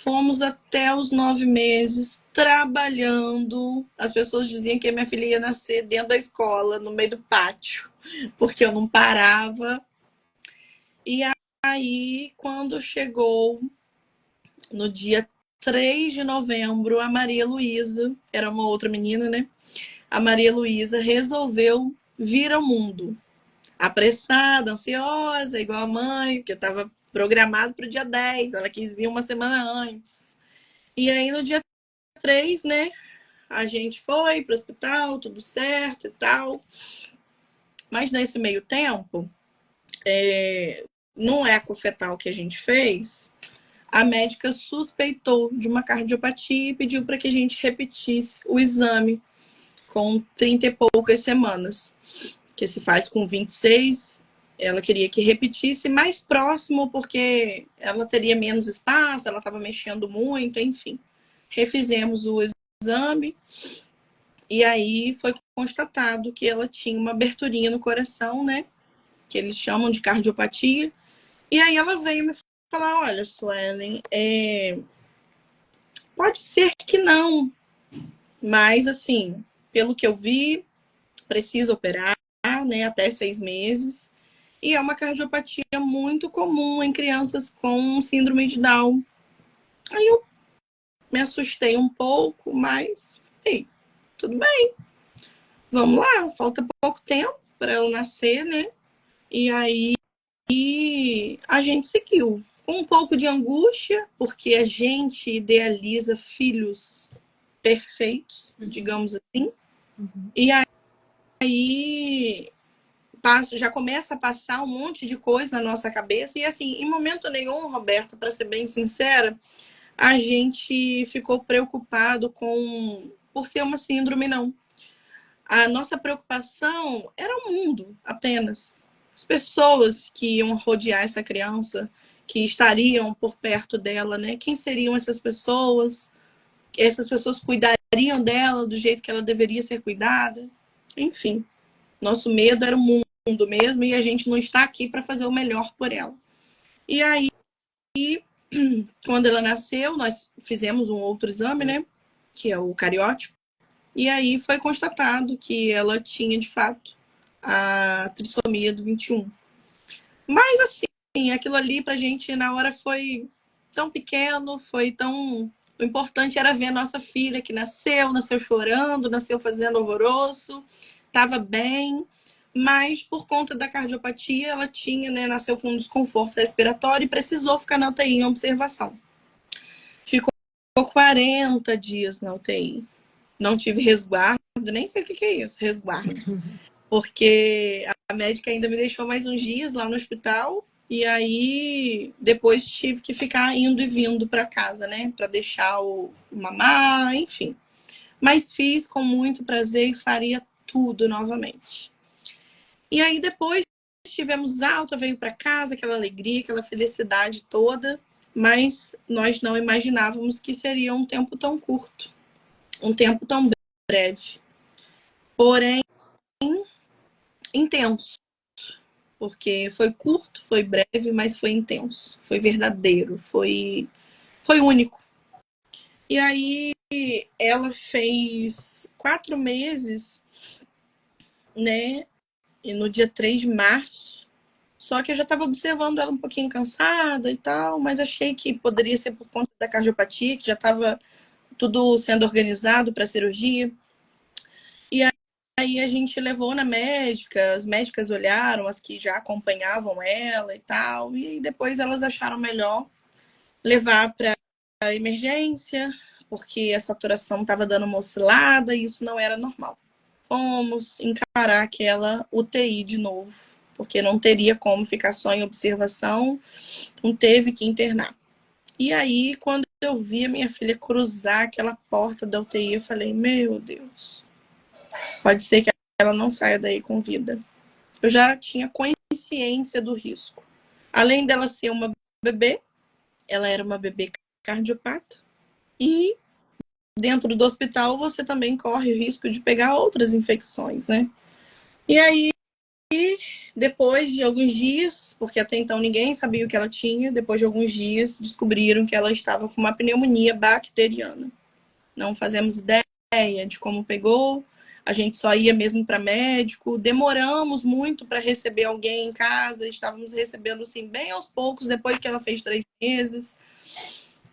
Fomos até os 9 meses trabalhando. As pessoas diziam que a minha filha ia nascer dentro da escola, no meio do pátio, porque eu não parava. E aí, quando chegou no dia 3 de novembro, a Maria Luísa, era uma outra menina, né? A Maria Luísa resolveu vir ao mundo. Apressada, ansiosa, igual a mãe, porque estava programado para o dia 10. Ela quis vir uma semana antes. E aí, no dia 3, né? A gente foi para o hospital, tudo certo e tal. Mas nesse meio tempo, no ecofetal que a gente fez, a médica suspeitou de uma cardiopatia e pediu para que a gente repetisse o exame com 30 e poucas semanas, que se faz com 26. Ela queria que repetisse mais próximo, porque ela teria menos espaço, ela estava mexendo muito, enfim. Refizemos o exame e aí foi constatado que ela tinha uma aberturinha no coração, né? Que eles chamam de cardiopatia. E aí ela veio me falar, olha, Suelen, pode ser que não, mas assim, pelo que eu vi, precisa operar, né, até 6 meses. E é uma cardiopatia muito comum em crianças com síndrome de Down. Aí eu me assustei um pouco, mas ei, tudo bem, vamos lá, falta pouco tempo para ela nascer, né? E aí a gente seguiu. Com um pouco de angústia, porque a gente idealiza filhos perfeitos, digamos assim. E aí já começa a passar um monte de coisa na nossa cabeça. E assim, em momento nenhum, Roberta, para ser bem sincera, a gente ficou preocupado por ser uma síndrome, não. A nossa preocupação era o mundo apenas. As pessoas que iam rodear essa criança, que estariam por perto dela, né? Quem seriam essas pessoas? Essas pessoas cuidariam dela do jeito que ela deveria ser cuidada? Enfim, nosso medo era o mundo mesmo e a gente não está aqui para fazer o melhor por ela. E aí, quando ela nasceu, nós fizemos um outro exame, né? Que é o cariótipo. E aí foi constatado que ela tinha, de fato, a trissomia do 21. Mas, assim, aquilo ali pra gente, na hora, foi tão pequeno, foi tão... O importante era ver a nossa filha que nasceu chorando, nasceu fazendo alvoroço, estava bem, mas por conta da cardiopatia, ela tinha, né, nasceu com um desconforto respiratório e precisou ficar na UTI em observação. Ficou 40 dias na UTI. Não tive resguardo, nem sei o que é isso, resguardo. Porque a médica ainda me deixou mais uns dias lá no hospital e aí depois tive que ficar indo e vindo para casa, né? Para deixar o mamar, enfim. Mas fiz com muito prazer e faria tudo novamente. E aí depois tivemos alta, veio para casa, aquela alegria, aquela felicidade toda, mas nós não imaginávamos que seria um tempo tão curto, um tempo tão breve. Porém, intenso, porque foi curto, foi breve, mas foi intenso, foi verdadeiro, foi único. E aí ela fez 4 meses, né? E no dia 3 de março, só que eu já estava observando ela um pouquinho cansada e tal, mas achei que poderia ser por conta da cardiopatia, que já estava tudo sendo organizado para a cirurgia. E aí a gente levou na médica, as médicas olharam, as que já acompanhavam ela e tal, e aí depois elas acharam melhor levar para a emergência, porque a saturação estava dando uma oscilada e isso não era normal. Fomos encarar aquela UTI de novo, porque não teria como ficar só em observação, então teve que internar. E aí, quando eu vi a minha filha cruzar aquela porta da UTI, eu falei, meu Deus, pode ser que ela não saia daí com vida. Eu já tinha consciência do risco. Além dela ser uma bebê, ela era uma bebê cardiopata. E dentro do hospital você também corre o risco de pegar outras infecções, né? E aí depois de alguns dias, porque até então ninguém sabia o que ela tinha, depois de alguns dias descobriram que ela estava com uma pneumonia bacteriana. Não fazemos ideia de como pegou, a gente só ia mesmo para médico, demoramos muito para receber alguém em casa, estávamos recebendo assim bem aos poucos, depois que ela fez 3 meses,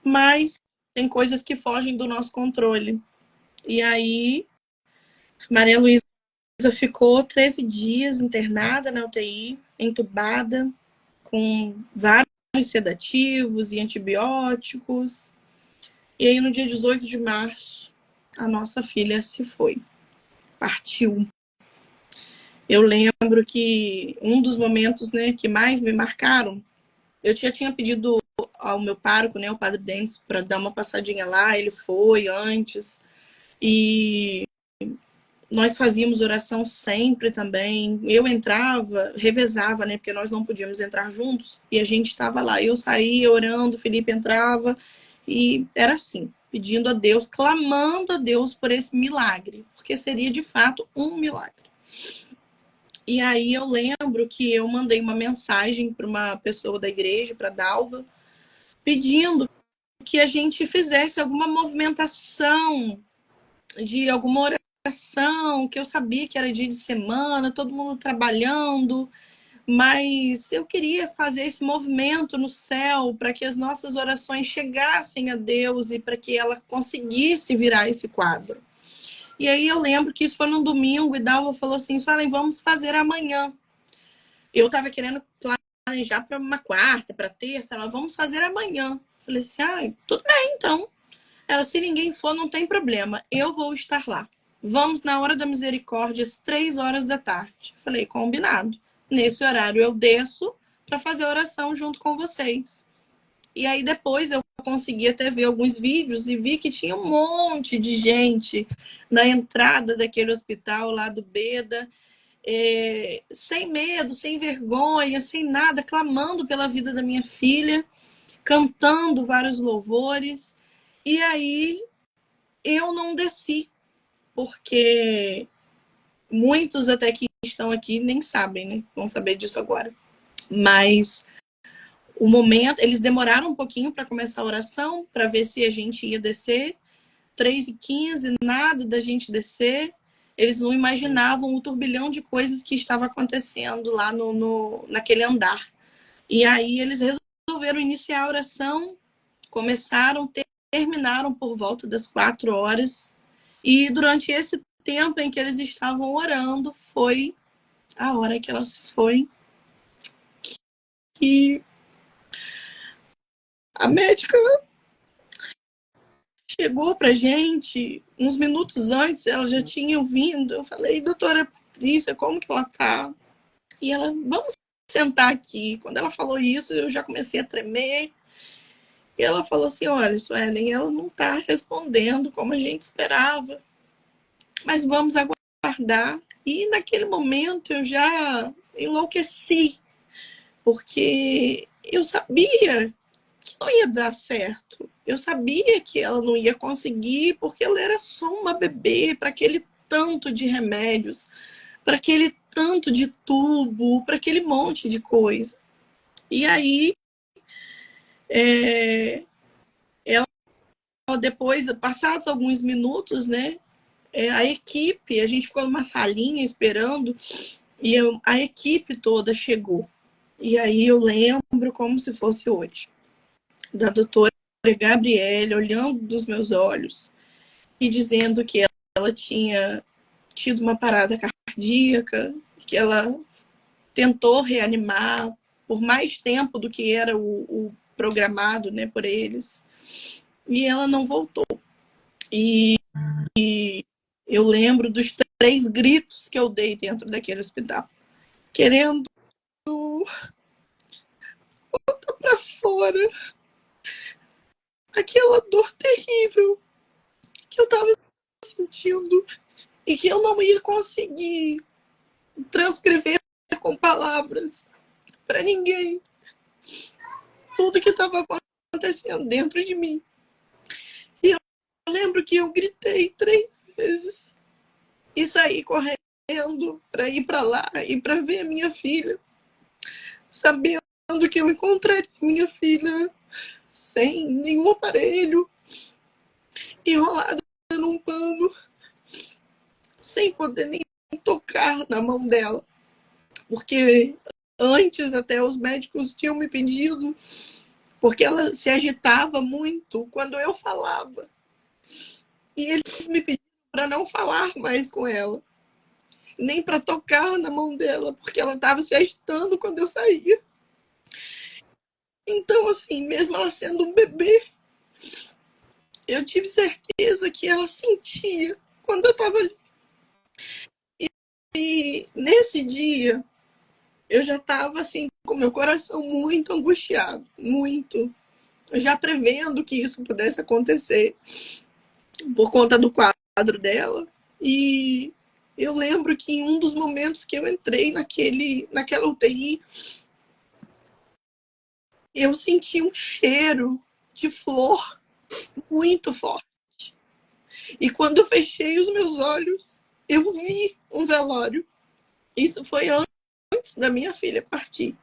mas tem coisas que fogem do nosso controle. E aí, Maria Luísa ficou 13 dias internada na UTI, entubada, com vários sedativos e antibióticos. E aí, no dia 18 de março, a nossa filha se foi, partiu. Eu lembro que um dos momentos, né, que mais me marcaram, eu já tinha pedido ao meu pároco, né, o padre Denso, para dar uma passadinha lá, ele foi antes, e nós fazíamos oração sempre também. Eu entrava, revezava, né? Porque nós não podíamos entrar juntos. E a gente estava lá. Eu saía orando, o Felipe entrava. E era assim, pedindo a Deus, clamando a Deus por esse milagre. Porque seria, de fato, um milagre. E aí eu lembro que eu mandei uma mensagem para uma pessoa da igreja, para Dalva, pedindo que a gente fizesse alguma movimentação de alguma oração, que eu sabia que era dia de semana, todo mundo trabalhando, mas eu queria fazer esse movimento no céu para que as nossas orações chegassem a Deus e para que ela conseguisse virar esse quadro. E aí eu lembro que isso foi num domingo e Dalva falou assim, Suelen, vamos fazer amanhã. Eu estava querendo planejar para uma quarta, para terça, ela, vamos fazer amanhã. Falei assim, tudo bem, então. Ela, se ninguém for, não tem problema, eu vou estar lá. Vamos na hora da misericórdia, às 3 horas da tarde. Falei, combinado. Nesse horário eu desço para fazer oração junto com vocês. E aí depois eu consegui até ver alguns vídeos e vi que tinha um monte de gente na entrada daquele hospital lá do Beda, sem medo, sem vergonha, sem nada, clamando pela vida da minha filha, cantando vários louvores. E aí eu não desci, porque muitos até que estão aqui nem sabem, né? Vão saber disso agora. Mas o momento, eles demoraram um pouquinho para começar a oração, para ver se a gente ia descer. 3h15, nada da gente descer. Eles não imaginavam o turbilhão de coisas que estava acontecendo lá naquele andar. E aí eles resolveram iniciar a oração, começaram, terminaram por volta das 4 horas. E durante esse tempo em que eles estavam orando, foi a hora que ela se foi. E a médica chegou pra gente, uns minutos antes, ela já tinha vindo. Eu falei, doutora Patrícia, como que ela tá? E ela, vamos sentar aqui. Quando ela falou isso, eu já comecei a tremer. E ela falou assim, olha, Suelen, ela não tá respondendo como a gente esperava, mas vamos aguardar. E naquele momento eu já enlouqueci, porque eu sabia que não ia dar certo. Eu sabia que ela não ia conseguir, porque ela era só uma bebê para aquele tanto de remédios, para aquele tanto de tubo, para aquele monte de coisa. E aí, ela depois, passados alguns minutos, né, a equipe, a gente ficou numa salinha esperando, e a equipe toda chegou. E aí eu lembro como se fosse hoje, da doutora Gabriele olhando nos meus olhos e dizendo que ela tinha tido uma parada cardíaca, que ela tentou reanimar por mais tempo do que era o programado, né, por eles, e ela não voltou. E eu lembro dos 3 gritos que eu dei dentro daquele hospital, querendo botar pra fora aquela dor terrível que eu tava sentindo e que eu não ia conseguir transcrever com palavras para ninguém tudo que estava acontecendo dentro de mim. E eu lembro que eu gritei 3 vezes e saí correndo para ir para lá e para ver a minha filha, sabendo que eu encontraria minha filha sem nenhum aparelho, enrolada num pano, sem poder nem tocar na mão dela. Porque antes até os médicos tinham me pedido, porque ela se agitava muito quando eu falava. E eles me pediram para não falar mais com ela, nem para tocar na mão dela, porque ela estava se agitando quando eu saía. Então, assim, mesmo ela sendo um bebê, eu tive certeza que ela sentia quando eu estava ali. E nesse dia, eu já estava, assim, com meu coração muito angustiado, muito. Já prevendo que isso pudesse acontecer por conta do quadro dela. E eu lembro que em um dos momentos que eu entrei naquela UTI, eu senti um cheiro de flor muito forte. E quando eu fechei os meus olhos, eu vi um velório. Isso foi antes da minha filha partir.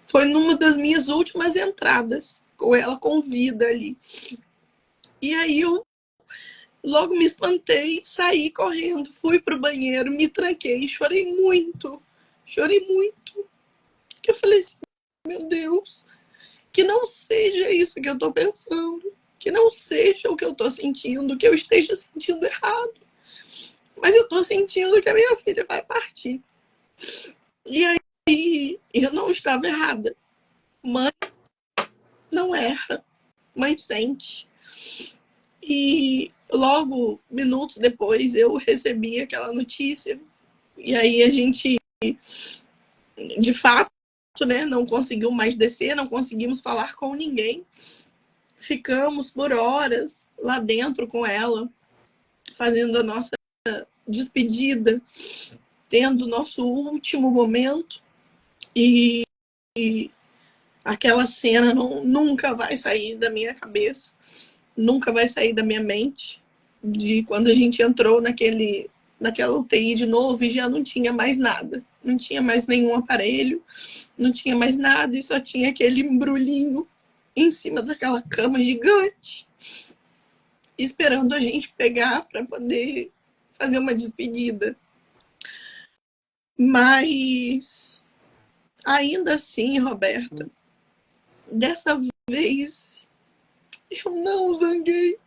Foi numa das minhas últimas entradas, com ela com vida ali. E aí eu logo me espantei, saí correndo, fui pro banheiro, me tranquei, chorei muito. Chorei muito. Que eu falei assim, meu Deus, que não seja isso que eu tô pensando, que não seja o que eu tô sentindo, que eu esteja sentindo errado. Mas eu tô sentindo que a minha filha vai partir. E aí eu não estava errada. Mãe não erra, mãe sente. E logo, minutos depois, eu recebi aquela notícia. E aí a gente, de fato, né, não conseguiu mais descer, não conseguimos falar com ninguém. Ficamos por horas lá dentro com ela, fazendo a nossa despedida, tendo nosso último momento. E aquela cena nunca vai sair da minha cabeça, nunca vai sair da minha mente, de quando a gente entrou naquela UTI de novo e já não tinha mais nada. Não tinha mais nenhum aparelho, não tinha mais nada e só tinha aquele embrulhinho em cima daquela cama gigante, esperando a gente pegar para poder fazer uma despedida. Mas, ainda assim, Roberta, dessa vez eu não zanguei.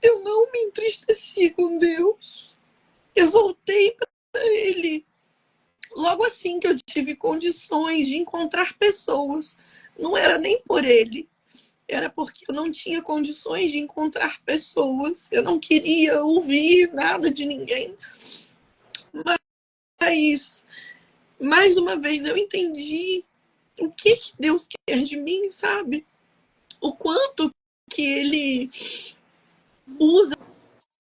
Eu não me entristeci com Deus. Eu voltei para Ele logo assim que eu tive condições de encontrar pessoas. Não era nem por Ele, era porque eu não tinha condições de encontrar pessoas. Eu não queria ouvir nada de ninguém. Mas, mais uma vez, eu entendi o que Deus quer de mim, sabe? O quanto que Ele usa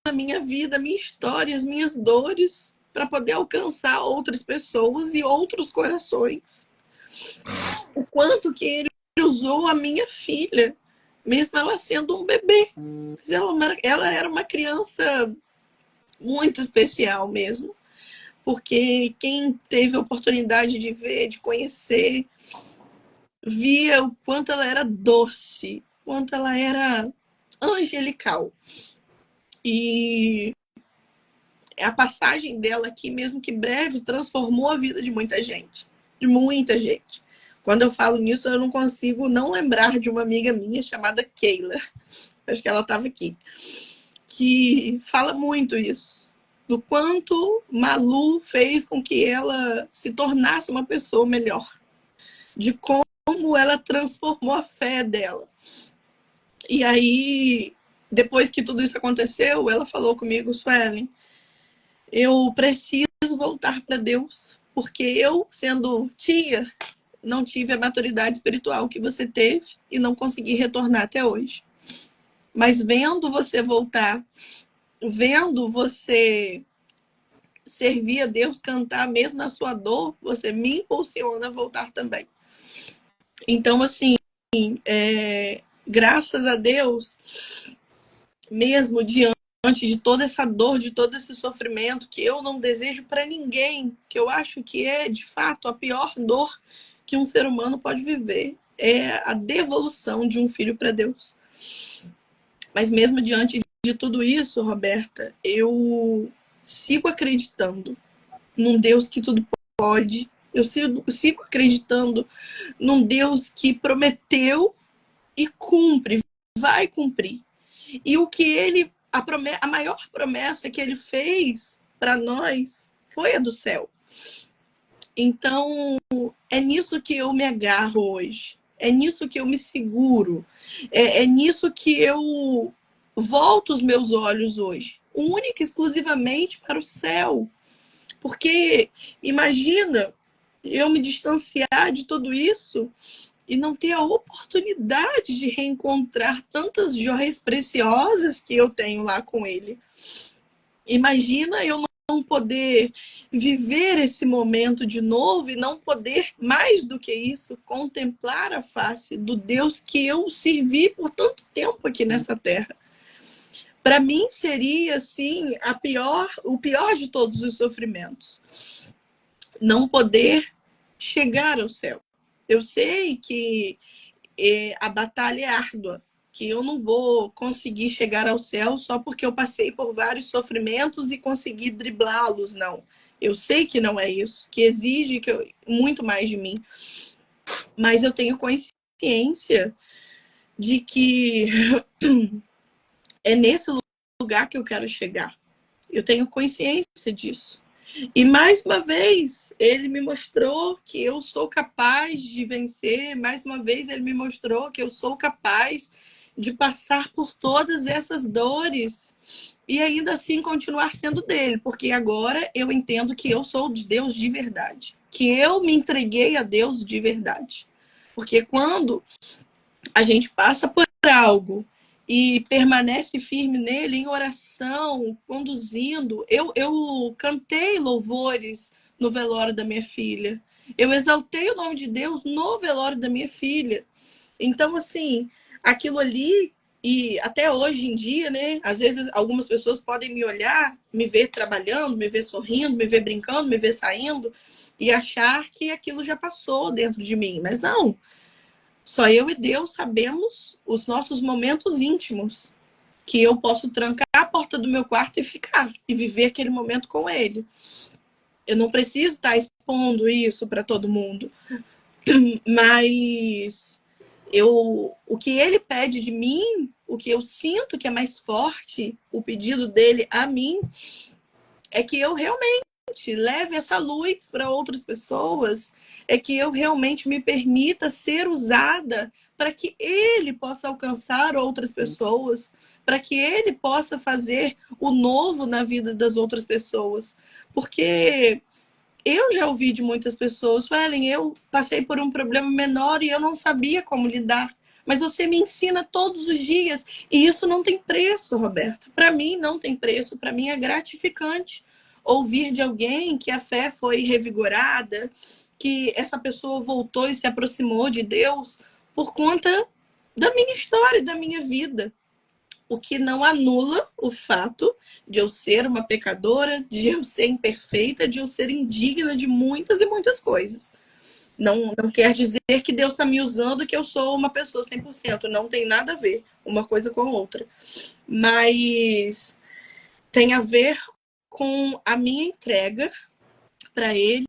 a minha vida, a minha história, as minhas dores para poder alcançar outras pessoas e outros corações. O quanto que Ele usou a minha filha, mesmo ela sendo um bebê. Mas ela era uma criança muito especial mesmo. Porque quem teve a oportunidade de ver, de conhecer, via o quanto ela era doce, quanto ela era angelical. E a passagem dela aqui, mesmo que breve, transformou a vida de muita gente. De muita gente. Quando eu falo nisso, eu não consigo não lembrar de uma amiga minha chamada Keila. Acho que ela estava aqui. Que fala muito isso. Do quanto Malu fez com que ela se tornasse uma pessoa melhor. De como ela transformou a fé dela. E aí, depois que tudo isso aconteceu, ela falou comigo, Suelen, eu preciso voltar para Deus, porque eu, sendo tia, não tive a maturidade espiritual que você teve e não consegui retornar até hoje. Mas vendo você voltar, vendo você servir a Deus, cantar mesmo na sua dor, você me impulsiona a voltar também. Então, assim, graças a Deus, mesmo diante de toda essa dor, de todo esse sofrimento que eu não desejo para ninguém, que eu acho que é, de fato, a pior dor que um ser humano pode viver, é a devolução de um filho para Deus. Mas mesmo diante de tudo isso, Roberta, eu sigo acreditando num Deus que tudo pode. Eu sigo acreditando num Deus que prometeu e cumpre, vai cumprir. E o que ele, a maior promessa que ele fez para nós foi a do céu. Então, é nisso que eu me agarro hoje. É nisso que eu me seguro. É nisso que eu volto os meus olhos hoje. Única e exclusivamente para o céu. Porque imagina eu me distanciar de tudo isso e não ter a oportunidade de reencontrar tantas joias preciosas que eu tenho lá com ele. Imagina eu não poder viver esse momento de novo e não poder, mais do que isso, contemplar a face do Deus que eu servi por tanto tempo aqui nessa terra. Para mim seria, assim, o pior de todos os sofrimentos. Não poder chegar ao céu. Eu sei que a batalha é árdua, que eu não vou conseguir chegar ao céu só porque eu passei por vários sofrimentos e consegui driblá-los, não. Eu sei que não é isso, que exige muito mais de mim. Mas eu tenho consciência de que é nesse lugar que eu quero chegar. Eu tenho consciência disso. E mais uma vez, ele me mostrou que eu sou capaz de vencer. Mais uma vez, ele me mostrou que eu sou capaz de passar por todas essas dores e ainda assim continuar sendo dele, porque agora eu entendo que eu sou de Deus de verdade, que eu me entreguei a Deus de verdade. Porque quando a gente passa por algo e permanece firme nele em oração, conduzindo. Eu cantei louvores no velório da minha filha. Eu exaltei o nome de Deus no velório da minha filha. Então, assim, aquilo ali, e até hoje em dia, né? Às vezes algumas pessoas podem me olhar, me ver trabalhando, me ver sorrindo, me ver brincando, me ver saindo, e achar que aquilo já passou dentro de mim. Mas não. Só eu e Deus sabemos os nossos momentos íntimos, que eu posso trancar a porta do meu quarto e ficar, e viver aquele momento com ele. Eu não preciso estar expondo isso para todo mundo, mas o que ele pede de mim, o que eu sinto que é mais forte, o pedido dele a mim, é que eu realmente leve essa luz para outras pessoas, é que eu realmente me permita ser usada para que ele possa alcançar outras pessoas, para que ele possa fazer o novo na vida das outras pessoas. Porque eu já ouvi de muitas pessoas, Suelen, eu passei por um problema menor e eu não sabia como lidar. Mas você me ensina todos os dias. E isso não tem preço, Roberta. Para mim, não tem preço. Para mim, é gratificante ouvir de alguém que a fé foi revigorada, que essa pessoa voltou e se aproximou de Deus por conta da minha história, da minha vida. O que não anula o fato de eu ser uma pecadora, de eu ser imperfeita, de eu ser indigna de muitas e muitas coisas. Não quer dizer que Deus está me usando, que eu sou uma pessoa 100%. Não tem nada a ver uma coisa com a outra. Mas tem a ver com a minha entrega para Ele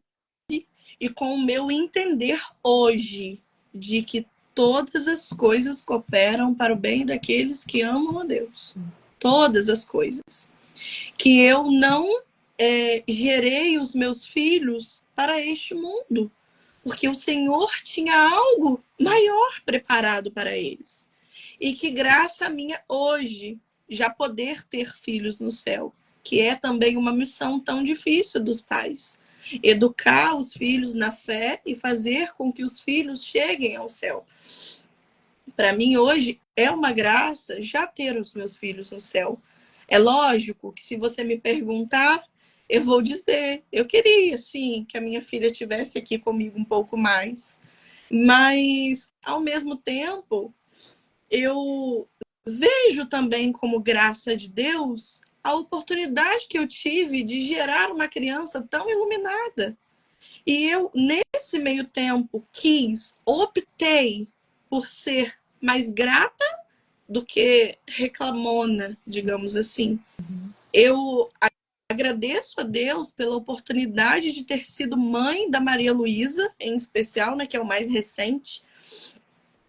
e com o meu entender hoje de que todas as coisas cooperam para o bem daqueles que amam a Deus. Todas as coisas. Que eu não gerei os meus filhos para este mundo, porque o Senhor tinha algo maior preparado para eles. E que graça minha hoje já poder ter filhos no céu, que é também uma missão tão difícil dos pais. Educar os filhos na fé e fazer com que os filhos cheguem ao céu. Para mim, hoje, é uma graça já ter os meus filhos no céu. É lógico que se você me perguntar, eu vou dizer, eu queria, sim, que a minha filha estivesse aqui comigo um pouco mais. Mas, ao mesmo tempo, eu vejo também como graça de Deus a oportunidade que eu tive de gerar uma criança tão iluminada. E eu, nesse meio tempo, optei por ser mais grata do que reclamona, digamos assim. Eu agradeço a Deus pela oportunidade de ter sido mãe da Maria Luísa, em especial, né, que é o mais recente,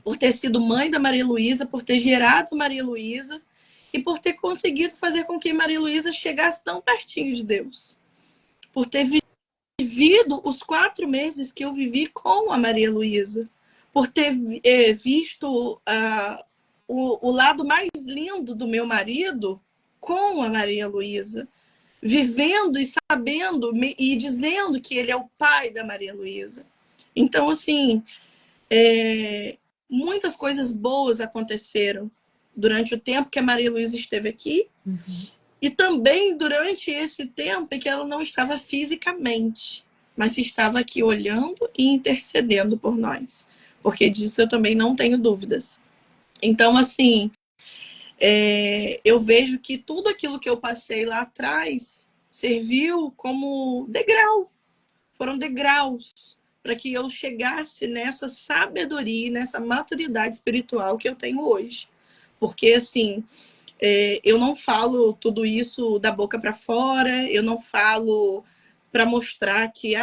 por ter sido mãe da Maria Luísa, por ter gerado Maria Luísa e por ter conseguido fazer com que Maria Luísa chegasse tão pertinho de Deus. Por ter vivido os 4 meses que eu vivi com a Maria Luísa. Por ter visto o lado mais lindo do meu marido com a Maria Luísa. Vivendo e sabendo e dizendo que ele é o pai da Maria Luísa. Então, assim, muitas coisas boas aconteceram durante o tempo que a Maria Luísa esteve aqui. E também durante esse tempo em que ela não estava fisicamente, mas estava aqui olhando e intercedendo por nós. Porque disso eu também não tenho dúvidas. Então, assim, eu vejo que tudo aquilo que eu passei lá atrás serviu como degrau. Foram degraus para que eu chegasse nessa sabedoria, nessa maturidade espiritual que eu tenho hoje. Porque, assim, eu não falo tudo isso da boca para fora, eu não falo para mostrar que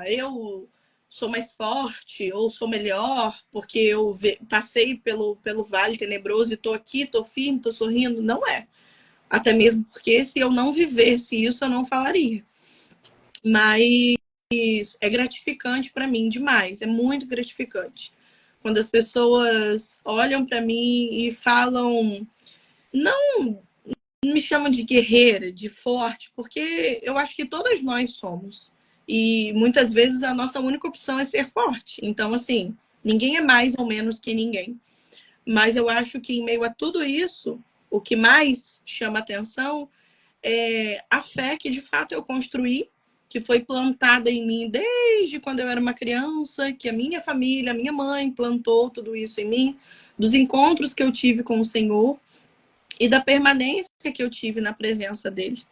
eu sou mais forte ou sou melhor porque eu passei pelo vale tenebroso e estou aqui, estou firme, estou sorrindo. Não é. Até mesmo porque se eu não vivesse isso, eu não falaria. Mas é gratificante para mim demais, é muito gratificante. Quando as pessoas olham para mim e falam, não me chamam de guerreira, de forte, porque eu acho que todas nós somos. E muitas vezes a nossa única opção é ser forte. Então, assim, ninguém é mais ou menos que ninguém. Mas eu acho que em meio a tudo isso, o que mais chama atenção é a fé que de fato eu construí, que foi plantada em mim desde quando eu era uma criança, que a minha família, a minha mãe plantou tudo isso em mim, dos encontros que eu tive com o Senhor e da permanência que eu tive na presença dele.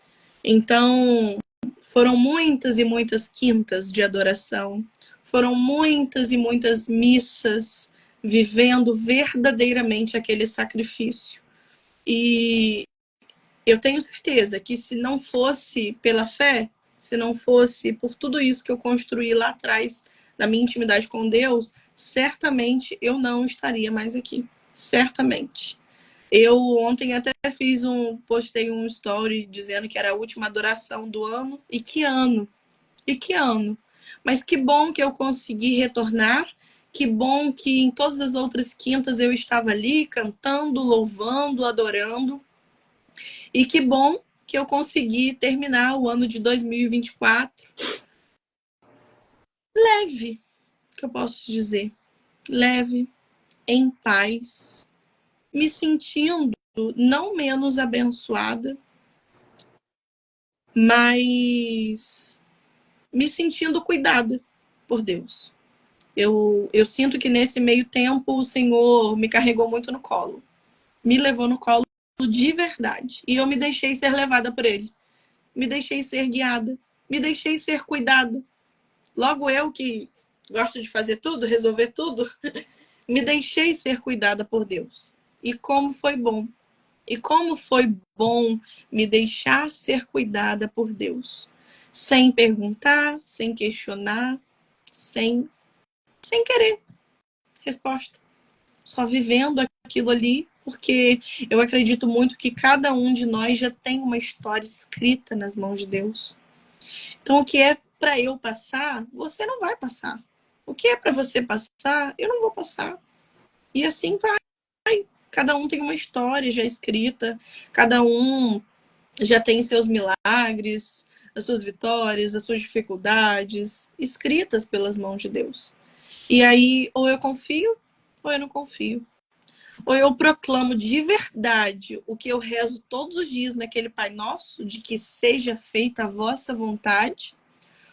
Então, foram muitas e muitas quintas de adoração, foram muitas e muitas missas, vivendo verdadeiramente aquele sacrifício. E eu tenho certeza que se não fosse pela fé, se não fosse por tudo isso que eu construí lá atrás, na minha intimidade com Deus, certamente eu não estaria mais aqui. Certamente. Eu ontem até postei um story dizendo que era a última adoração do ano. E que ano! E que ano! Mas que bom que eu consegui retornar. Que bom que em todas as outras quintas eu estava ali cantando, louvando, adorando. E que bom que eu consegui terminar o ano de 2024 leve, que eu posso dizer. Leve, em paz, me sentindo não menos abençoada, mas me sentindo cuidada por Deus. Eu sinto que nesse meio tempo o Senhor me carregou muito no colo. Me levou no colo de verdade. E eu me deixei ser levada por Ele. Me deixei ser guiada. Me deixei ser cuidada. Logo eu que gosto de fazer tudo, resolver tudo, me deixei ser cuidada por Deus. E como foi bom. E como foi bom me deixar ser cuidada por Deus. Sem perguntar, sem questionar, sem querer resposta. Só vivendo aquilo ali, porque eu acredito muito que cada um de nós já tem uma história escrita nas mãos de Deus. Então, o que é para eu passar, você não vai passar. O que é para você passar, eu não vou passar. E assim vai. Cada um tem uma história já escrita, cada um já tem seus milagres, as suas vitórias, as suas dificuldades, escritas pelas mãos de Deus. E aí, ou eu confio, ou eu não confio. Ou eu proclamo de verdade o que eu rezo todos os dias naquele Pai Nosso, de que seja feita a vossa vontade,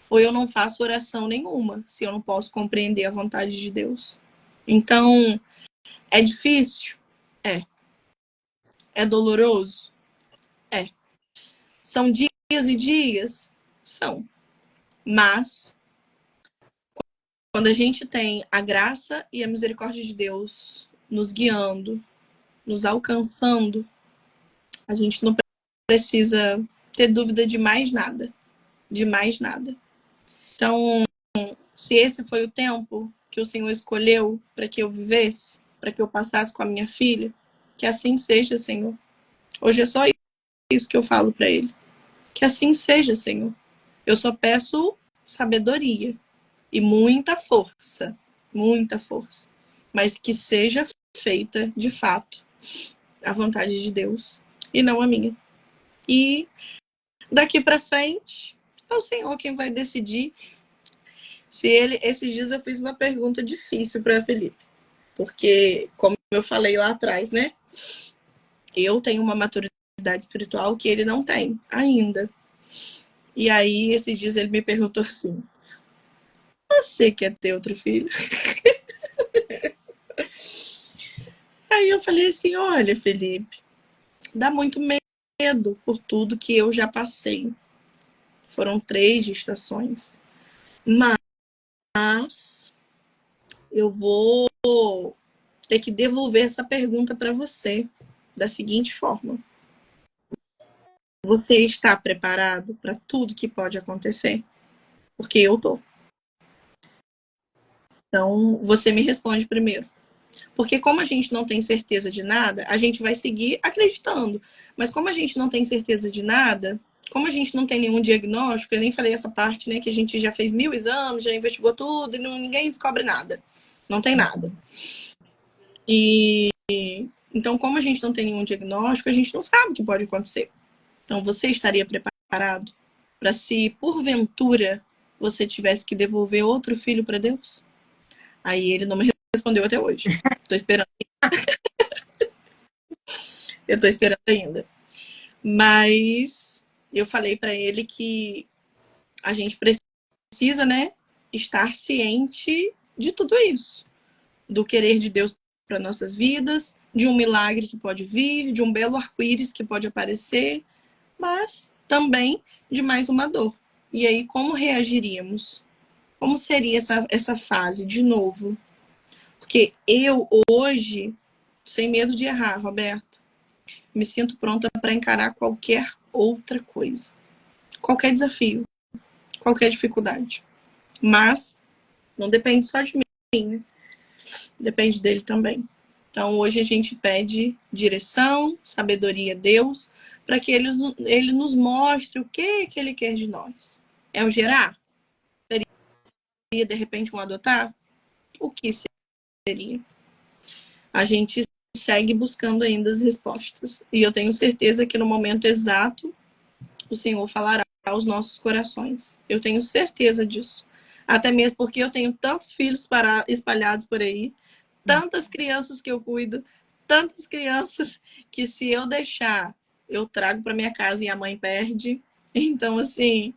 ou eu não faço oração nenhuma, se eu não posso compreender a vontade de Deus. Então, é difícil? É. É doloroso? É. São dias e dias? São. Mas, quando a gente tem a graça e a misericórdia de Deus nos guiando, nos alcançando, a gente não precisa ter dúvida de mais nada. De mais nada. Então, se esse foi o tempo que o Senhor escolheu para que eu vivesse, para que eu passasse com a minha filha, que assim seja, Senhor. Hoje é só isso que eu falo para ele. Que assim seja, Senhor. Eu só peço sabedoria e muita força, mas que seja feita de fato a vontade de Deus e não a minha. E daqui para frente é o Senhor quem vai decidir. Se ele, esses dias eu fiz uma pergunta difícil para Felipe, porque como eu falei lá atrás, né? Eu tenho uma maturidade espiritual que ele não tem ainda. E aí, esses dias ele me perguntou assim: você quer ter outro filho? Aí eu falei assim: olha, Felipe, dá muito medo por tudo que eu já passei. Foram 3 gestações. Mas eu vou ter que devolver essa pergunta para você da seguinte forma: você está preparado para tudo que pode acontecer? Porque eu tô. Então, você me responde primeiro. Porque como a gente não tem certeza de nada, a gente vai seguir acreditando. Mas como a gente não tem certeza de nada, como a gente não tem nenhum diagnóstico, eu nem falei essa parte, né? Que a gente já fez 1000 exames, já investigou tudo e ninguém descobre nada. Não tem nada. E então, como a gente não tem nenhum diagnóstico, a gente não sabe o que pode acontecer. Então, você estaria preparado para, se porventura você tivesse que devolver outro filho para Deus? Aí ele não me respondeu até hoje. Tô esperando. Eu tô esperando ainda. Mas eu falei para ele que a gente precisa, né, estar ciente de tudo isso, do querer de Deus para nossas vidas, de um milagre que pode vir, de um belo arco-íris que pode aparecer, mas também de mais uma dor. E aí, como reagiríamos? Como seria essa fase de novo? Porque eu, hoje, sem medo de errar, Roberto, me sinto pronta para encarar qualquer outra coisa. Qualquer desafio, qualquer dificuldade. Mas não depende só de mim, né? Depende dele também. Então, hoje a gente pede direção, sabedoria a Deus, para que ele nos mostre o que ele quer de nós. É o gerar? Seria, de repente, um adotar? O que seria? A gente segue buscando ainda as respostas. E eu tenho certeza que no momento exato, o Senhor falará aos nossos corações. Eu tenho certeza disso. Até mesmo porque eu tenho tantos filhos espalhados por aí, tantas crianças que eu cuido, tantas crianças que, se eu deixar, eu trago para minha casa e a mãe perde. Então, assim,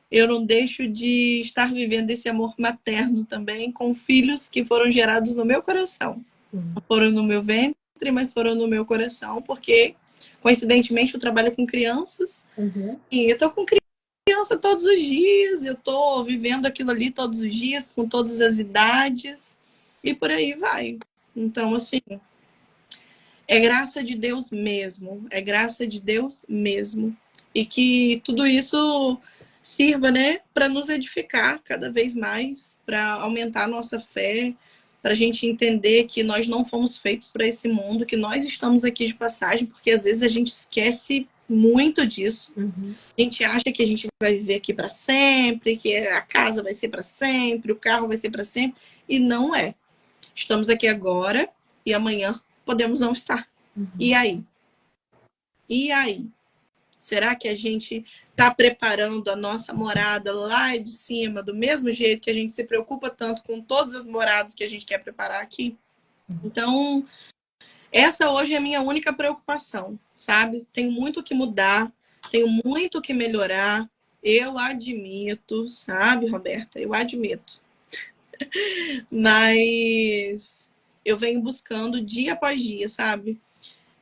eu não deixo de estar vivendo esse amor materno também com filhos que foram gerados no meu coração. Não foram no meu ventre, mas foram no meu coração, porque, coincidentemente, eu trabalho com crianças. E eu tô com criança todos os dias, eu tô vivendo aquilo ali todos os dias, com todas as idades, e por aí vai. Então, assim, é graça de Deus mesmo, é graça de Deus mesmo. E que tudo isso sirva, né, para nos edificar cada vez mais, para aumentar a nossa fé, para a gente entender que nós não fomos feitos para esse mundo, que nós estamos aqui de passagem, porque às vezes a gente esquece muito disso. A gente acha que a gente vai viver aqui para sempre, que a casa vai ser para sempre, o carro vai ser para sempre, e não é. Estamos aqui agora e amanhã podemos não estar. E aí? E aí? Será que a gente está preparando a nossa morada lá de cima, do mesmo jeito que a gente se preocupa tanto com todas as moradas que a gente quer preparar aqui? Então, essa hoje é a minha única preocupação, sabe? Tenho muito o que mudar, tenho muito o que melhorar. Eu admito, sabe, Roberta? Eu admito. Mas eu venho buscando dia após dia, sabe?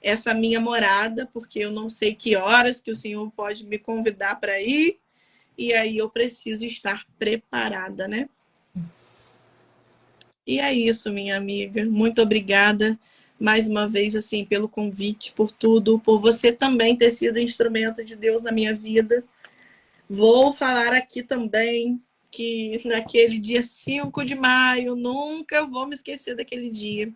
essa minha morada, porque eu não sei que horas que o Senhor pode me convidar para ir, e aí eu preciso estar preparada, né? E é isso, minha amiga. Muito obrigada mais uma vez, assim, pelo convite, por tudo, por você também ter sido instrumento de Deus na minha vida. Vou falar aqui também que naquele dia 5 de maio, nunca vou me esquecer daquele dia.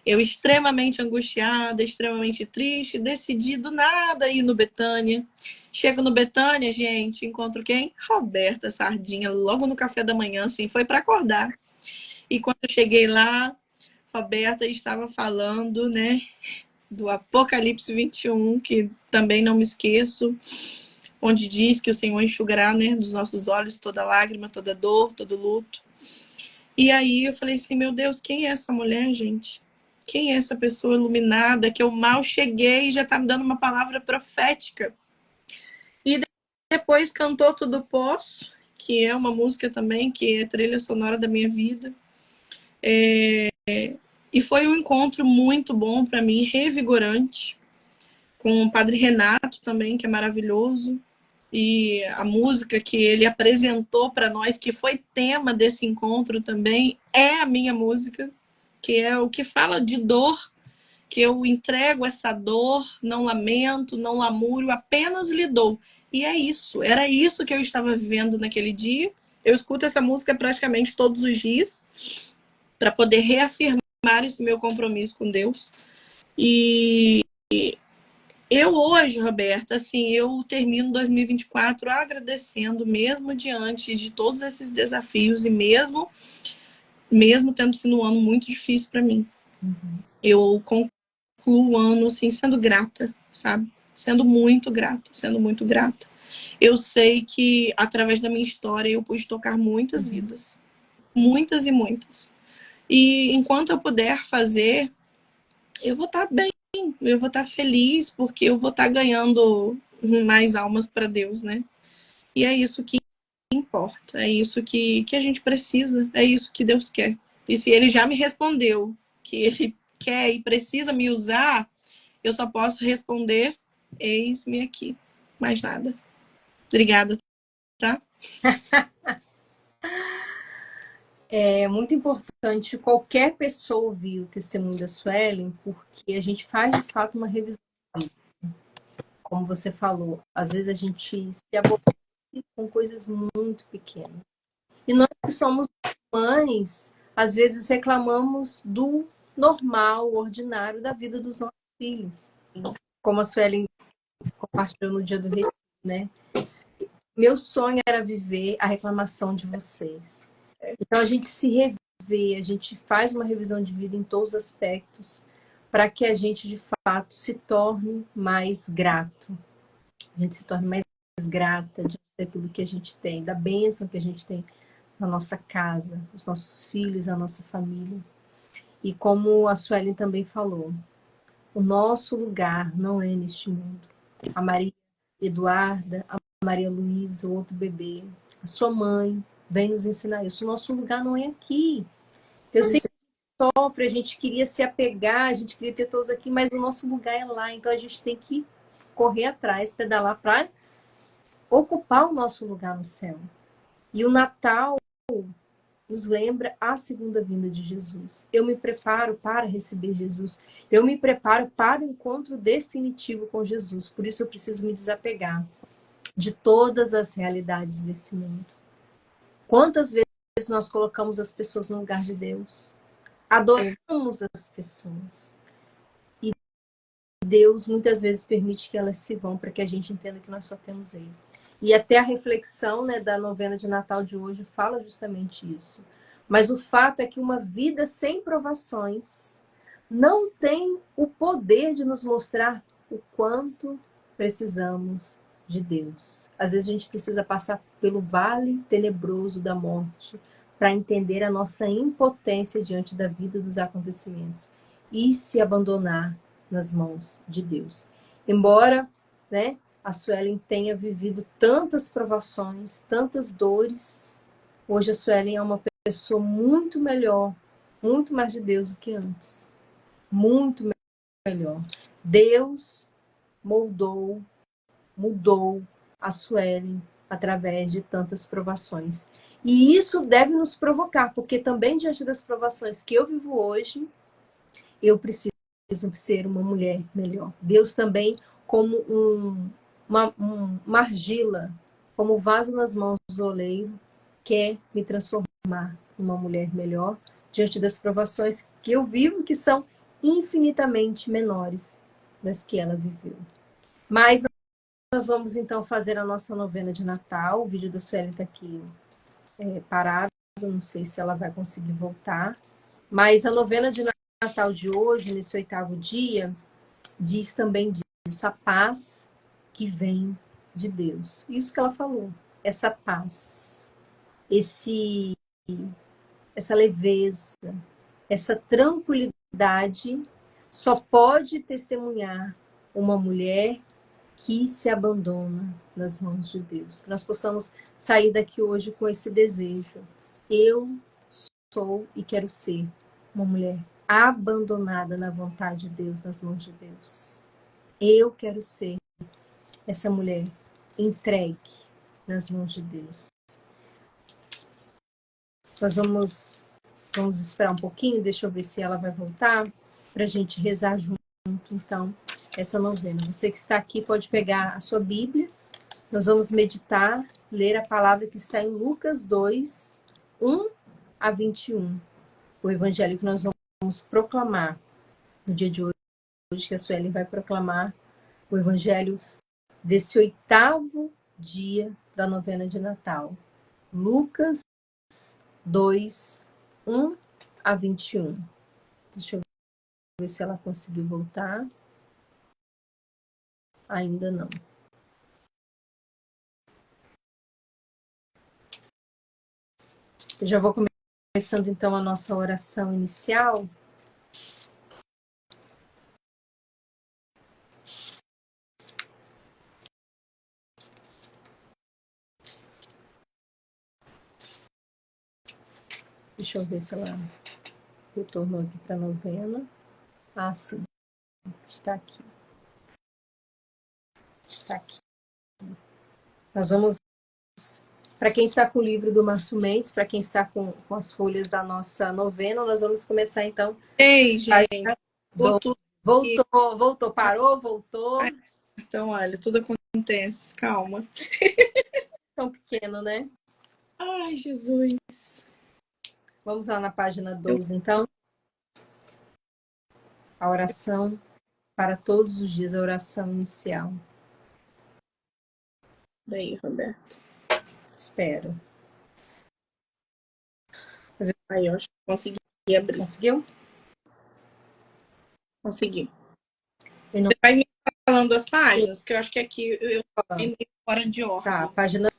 Eu extremamente angustiada, extremamente triste, decidi do nada ir no Betânia. Chego no Betânia, gente, encontro quem? Roberta Sardinha, logo no café da manhã, assim, foi para acordar. E quando eu cheguei lá, Roberta estava falando, né, do Apocalipse 21, que também não me esqueço, onde diz que o Senhor enxugará, né, dos nossos olhos toda lágrima, toda dor, todo luto. E aí eu falei assim, meu Deus, quem é essa mulher, gente? Quem é essa pessoa iluminada que eu mal cheguei e já está me dando uma palavra profética? E depois cantou Tudo Posso, que é uma música também, que é trilha sonora da minha vida. E foi um encontro muito bom para mim, revigorante, com o Padre Renato também, que é maravilhoso. E a música que ele apresentou para nós, que foi tema desse encontro também, é a minha música, que é o que fala de dor, que eu entrego essa dor, não lamento, não lamuro, apenas lhe dou. E é isso, era isso que eu estava vivendo naquele dia. Eu escuto essa música praticamente todos os dias, para poder reafirmar esse meu compromisso com Deus. E eu hoje, Roberta, assim, eu termino 2024 agradecendo, mesmo diante de todos esses desafios e mesmo tendo sido um ano muito difícil para mim. Eu concluo o ano, assim, sendo grata, sabe? Sendo muito grata, sendo muito grata. Eu sei que, através da minha história, eu pude tocar muitas vidas. Muitas e muitas. E enquanto eu puder fazer, eu vou estar bem, eu vou estar feliz, porque eu vou estar ganhando mais almas para Deus, né? E é isso que importa, é isso que a gente precisa, é isso que Deus quer. E se Ele já me respondeu que Ele quer e precisa me usar, eu só posso responder, eis-me aqui. Mais nada. Obrigada, tá? É muito importante qualquer pessoa ouvir o testemunho da Suelen, porque a gente faz de fato uma revisão. Como você falou, às vezes a gente se aborrece com coisas muito pequenas. E nós que somos mães, às vezes reclamamos do normal, ordinário da vida dos nossos filhos. Como a Suelen compartilhou no dia do retiro, né? Meu sonho era viver a reclamação de vocês. Então a gente se revê, a gente faz uma revisão de vida em todos os aspectos, para que a gente de fato se torne mais grato. A gente se torne mais grata daquilo que a gente tem, da bênção que a gente tem na nossa casa, os nossos filhos, a nossa família. E como a Suelen também falou, o nosso lugar não é neste mundo. A Maria Eduarda, a Maria Luísa, o outro bebê, a sua mãe, vem nos ensinar isso. O nosso lugar não é aqui. Eu sei que a gente sofre, a gente queria se apegar, a gente queria ter todos aqui, mas o nosso lugar é lá. Então a gente tem que correr atrás, pedalar para ocupar o nosso lugar no céu. E o Natal nos lembra a segunda vinda de Jesus. Eu me preparo para receber Jesus. Eu me preparo para o encontro definitivo com Jesus. Por isso eu preciso me desapegar de todas as realidades desse mundo. Quantas vezes nós colocamos as pessoas no lugar de Deus? Adoramos as pessoas. E Deus muitas vezes permite que elas se vão para que a gente entenda que nós só temos Ele. E até a reflexão, né, da novena de Natal de hoje fala justamente isso. Mas o fato é que uma vida sem provações não tem o poder de nos mostrar o quanto precisamos de Deus. Às vezes a gente precisa passar pelo vale tenebroso da morte para entender a nossa impotência diante da vida dos acontecimentos e se abandonar nas mãos de Deus. Embora, né, a Suelen tenha vivido tantas provações, tantas dores, hoje a Suelen é uma pessoa muito melhor, muito mais de Deus do que antes. Muito melhor. melhor. Deus mudou a Suelen através de tantas provações. E isso deve nos provocar, porque também diante das provações que eu vivo hoje, eu preciso ser uma mulher melhor. Deus também, como uma argila, como vaso nas mãos do oleiro, quer me transformar numa mulher melhor diante das provações que eu vivo, que são infinitamente menores das que ela viveu. Mas nós vamos então fazer a nossa novena de Natal. O vídeo da Sueli está aqui parado, não sei se ela vai conseguir voltar. Mas a novena de Natal de hoje, nesse 8º dia, diz também disso, a paz que vem de Deus. Isso que ela falou, essa paz, essa leveza, essa tranquilidade só pode testemunhar uma mulher que se abandona nas mãos de Deus. Que nós possamos sair daqui hoje com esse desejo. Eu sou e quero ser uma mulher abandonada na vontade de Deus, nas mãos de Deus. Eu quero ser essa mulher entregue nas mãos de Deus. Nós vamos esperar um pouquinho, deixa eu ver se ela vai voltar, para a gente rezar junto, então, essa novena. Você que está aqui pode pegar a sua Bíblia, nós vamos meditar, ler a palavra que está em Lucas 2, 1 a 21. O evangelho que nós vamos proclamar no dia de hoje, que a Sueli vai proclamar o evangelho desse 8º dia da novena de Natal. Lucas 2, 1 a 21. Deixa eu ver se ela conseguiu voltar. Ainda não. Eu já vou começando então a nossa oração inicial. Deixa eu ver se ela retornou aqui para a novena. Ah, sim. Está aqui. Está aqui. Nós vamos, para quem está com o livro do Márcio Mendes, para quem está com as folhas da nossa novena, nós vamos começar então. Ei, gente. Voltou, parou, voltou. Então, olha, tudo acontece. Calma. Tão pequeno, né? Ai, Jesus. Vamos lá na página 12, então. A oração para todos os dias, a oração inicial. Daí, Roberto. Espero. Aí, eu acho que consegui abrir. Conseguiu? Consegui. Não... Você vai me falando as páginas? Porque eu acho que aqui eu meio fora de ordem. Tá, página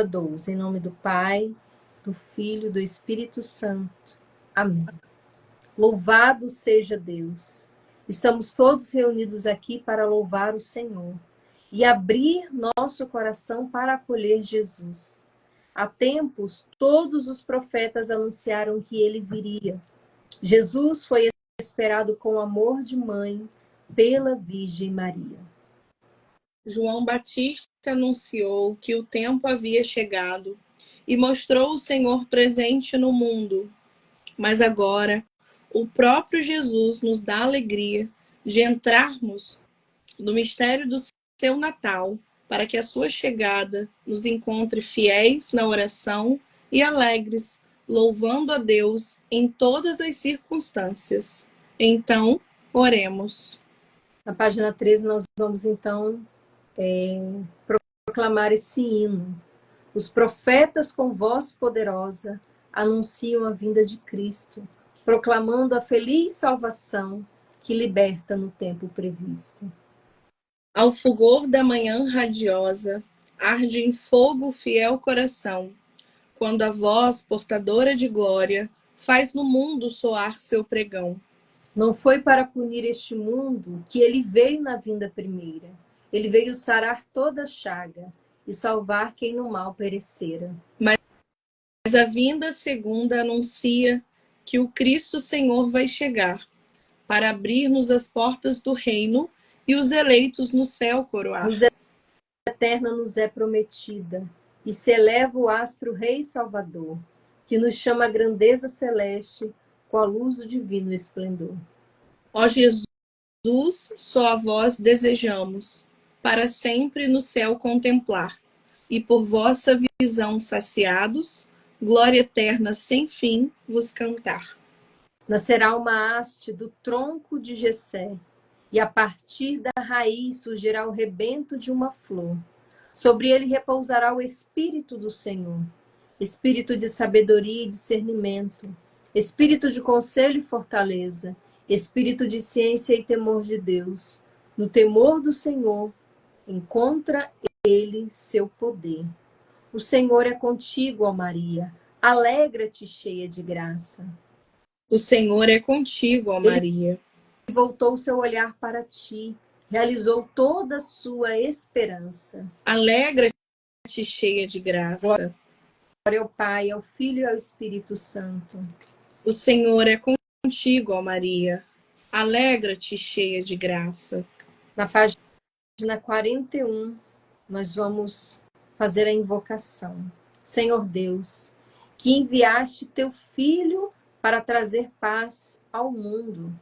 12. Em nome do Pai, do Filho e do Espírito Santo. Amém. Louvado seja Deus. Estamos todos reunidos aqui para louvar o Senhor e abrir nosso coração para acolher Jesus. Há tempos, todos os profetas anunciaram que ele viria. Jesus foi esperado com amor de mãe pela Virgem Maria. João Batista anunciou que o tempo havia chegado e mostrou o Senhor presente no mundo. Mas agora, o próprio Jesus nos dá a alegria de entrarmos no mistério do seu Natal, para que a sua chegada nos encontre fiéis na oração e alegres, louvando a Deus em todas as circunstâncias. Então, oremos. Na página 13, nós vamos então proclamar esse hino. Os profetas com voz poderosa anunciam a vinda de Cristo, proclamando a feliz salvação que liberta no tempo previsto. Ao fulgor da manhã radiosa, arde em fogo o fiel coração, quando a voz portadora de glória faz no mundo soar seu pregão. Não foi para punir este mundo que ele veio na vinda primeira. Ele veio sarar toda chaga e salvar quem no mal perecera. Mas a vinda segunda anuncia que o Cristo Senhor vai chegar, para abrir-nos as portas do reino e os eleitos no céu coroar. Luz eterna nos é prometida, e se eleva o astro Rei Salvador, que nos chama a grandeza celeste com a luz do divino esplendor. Ó Jesus, só a vós desejamos, para sempre no céu contemplar, e por vossa visão saciados, glória eterna sem fim vos cantar. Nascerá uma haste do tronco de Jessé, e a partir da raiz surgirá o rebento de uma flor. Sobre ele repousará o Espírito do Senhor, Espírito de sabedoria e discernimento, Espírito de conselho e fortaleza, Espírito de ciência e temor de Deus. No temor do Senhor, encontra ele seu poder. O Senhor é contigo, ó Maria. Alegra-te, cheia de graça. O Senhor é contigo, ó Maria. Ele voltou o seu olhar para ti, realizou toda a sua esperança. Alegra-te, cheia de graça. Glória ao Pai, ao Filho e ao Espírito Santo. O Senhor é contigo, ó Maria. Alegra-te, cheia de graça. Na página 41, nós vamos fazer a invocação. Senhor Deus, que enviaste teu Filho para trazer paz ao mundo,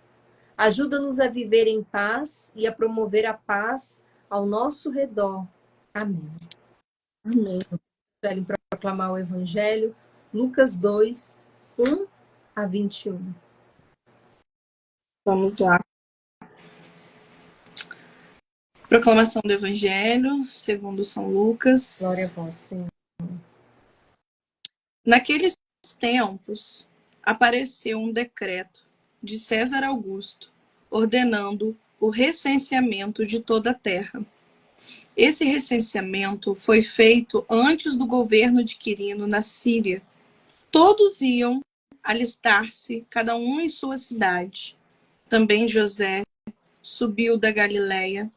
ajuda-nos a viver em paz e a promover a paz ao nosso redor. Amém. Amém. Para proclamar o Evangelho, Lucas 2, 1 a 21. Vamos lá. Proclamação do Evangelho, segundo São Lucas. Glória a vós, Senhor. Naqueles tempos, apareceu um decreto de César Augusto, ordenando o recenseamento de toda a terra. Esse recenseamento foi feito antes do governo de Quirino na Síria. Todos iam alistar-se, cada um em sua cidade. Também José subiu da Galiléia,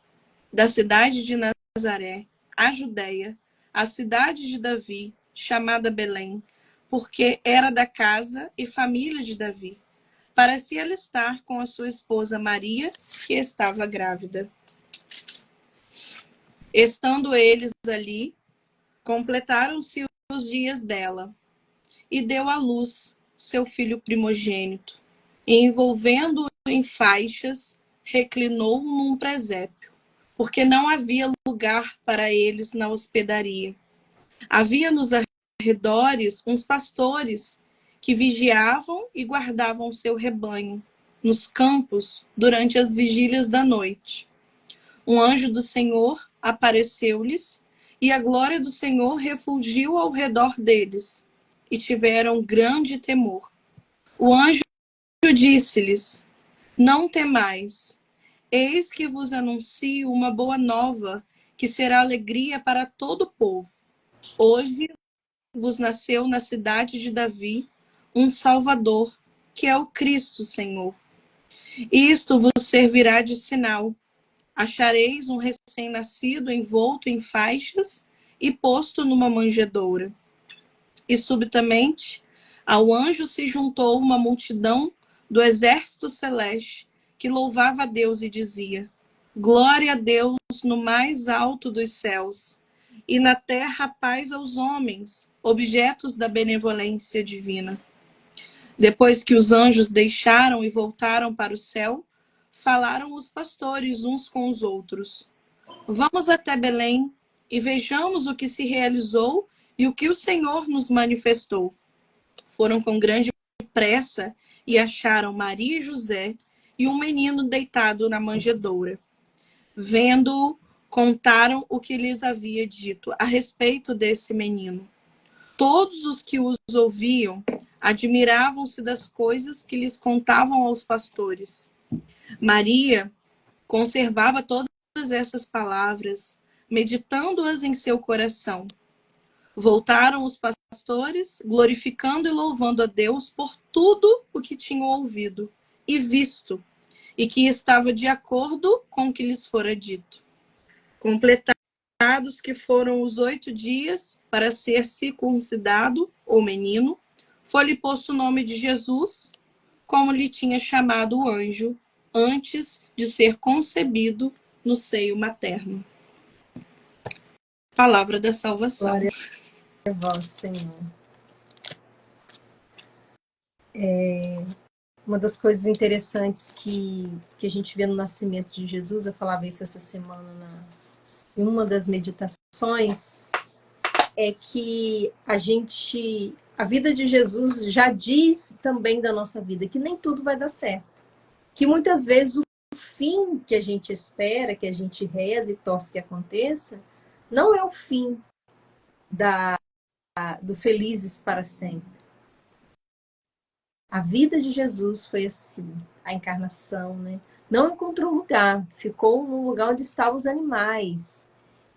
da cidade de Nazaré, à Judéia, a cidade de Davi, chamada Belém, porque era da casa e família de Davi, para se alistar com a sua esposa Maria, que estava grávida. Estando eles ali, completaram-se os dias dela, e deu à luz seu filho primogênito, e envolvendo-o em faixas, reclinou-o num presépio, porque não havia lugar para eles na hospedaria. Havia nos arredores uns pastores que vigiavam e guardavam seu rebanho nos campos durante as vigílias da noite. Um anjo do Senhor apareceu-lhes, e a glória do Senhor refulgiu ao redor deles, e tiveram grande temor. O anjo disse-lhes: Não temais, eis que vos anuncio uma boa nova, que será alegria para todo o povo. Hoje vos nasceu na cidade de Davi um Salvador, que é o Cristo Senhor. Isto vos servirá de sinal. Achareis um recém-nascido envolto em faixas e posto numa manjedoura. E subitamente ao anjo se juntou uma multidão do exército celeste, que louvava a Deus e dizia: Glória a Deus no mais alto dos céus, e na terra paz aos homens, objetos da benevolência divina. Depois que os anjos deixaram e voltaram para o céu, falaram os pastores uns com os outros: Vamos até Belém e vejamos o que se realizou e o que o Senhor nos manifestou. Foram com grande pressa e acharam Maria e José e um menino deitado na manjedoura. Vendo-o, contaram o que lhes havia dito a respeito desse menino. Todos os que os ouviam admiravam-se das coisas que lhes contavam aos pastores. Maria conservava todas essas palavras, meditando-as em seu coração. Voltaram os pastores, glorificando e louvando a Deus por tudo o que tinham ouvido e visto, e que estava de acordo com o que lhes fora dito. Completados que foram os 8 dias para ser circuncidado, o menino, foi-lhe posto o nome de Jesus, como lhe tinha chamado o anjo, antes de ser concebido no seio materno. Palavra da salvação. Glória a vós, Senhor. Uma das coisas interessantes que a gente vê no nascimento de Jesus, eu falava isso essa semana em uma das meditações, é que a vida de Jesus já diz também da nossa vida que nem tudo vai dar certo. Que muitas vezes o fim que a gente espera, que a gente reza e torce que aconteça, não é o fim do felizes para sempre. A vida de Jesus foi assim, a encarnação, né? Não encontrou lugar, ficou no lugar onde estavam os animais.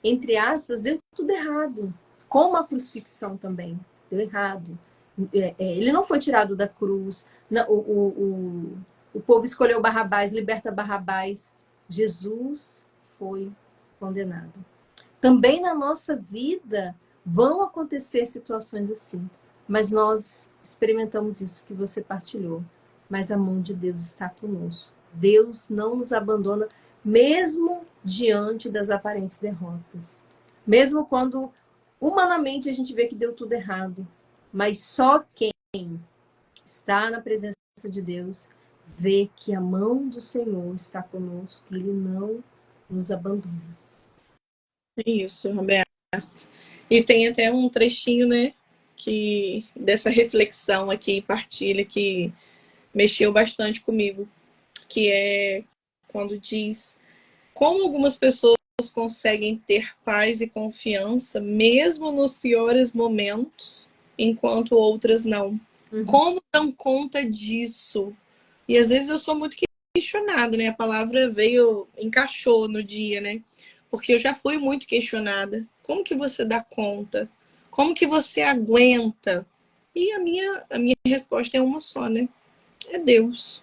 Entre aspas, deu tudo errado. Como a crucifixão também, deu errado. Ele não foi tirado da cruz, o povo escolheu Barrabás, liberta Barrabás. Jesus foi condenado. Também na nossa vida vão acontecer situações assim. Mas nós experimentamos isso que você partilhou. Mas a mão de Deus está conosco. Deus não nos abandona, mesmo diante das aparentes derrotas. Mesmo quando, humanamente, a gente vê que deu tudo errado. Mas só quem está na presença de Deus vê que a mão do Senhor está conosco. Ele não nos abandona. É isso, Roberto. E tem até um trechinho, né? Dessa reflexão aqui, partilha, que mexeu bastante comigo, que é quando diz como algumas pessoas conseguem ter paz e confiança mesmo nos piores momentos, enquanto outras não. Como dão conta disso? E às vezes eu sou muito questionada, né? A palavra encaixou no dia, né? Porque eu já fui muito questionada. Como que você dá conta? Como que você aguenta? E a minha resposta é uma só, né? É Deus.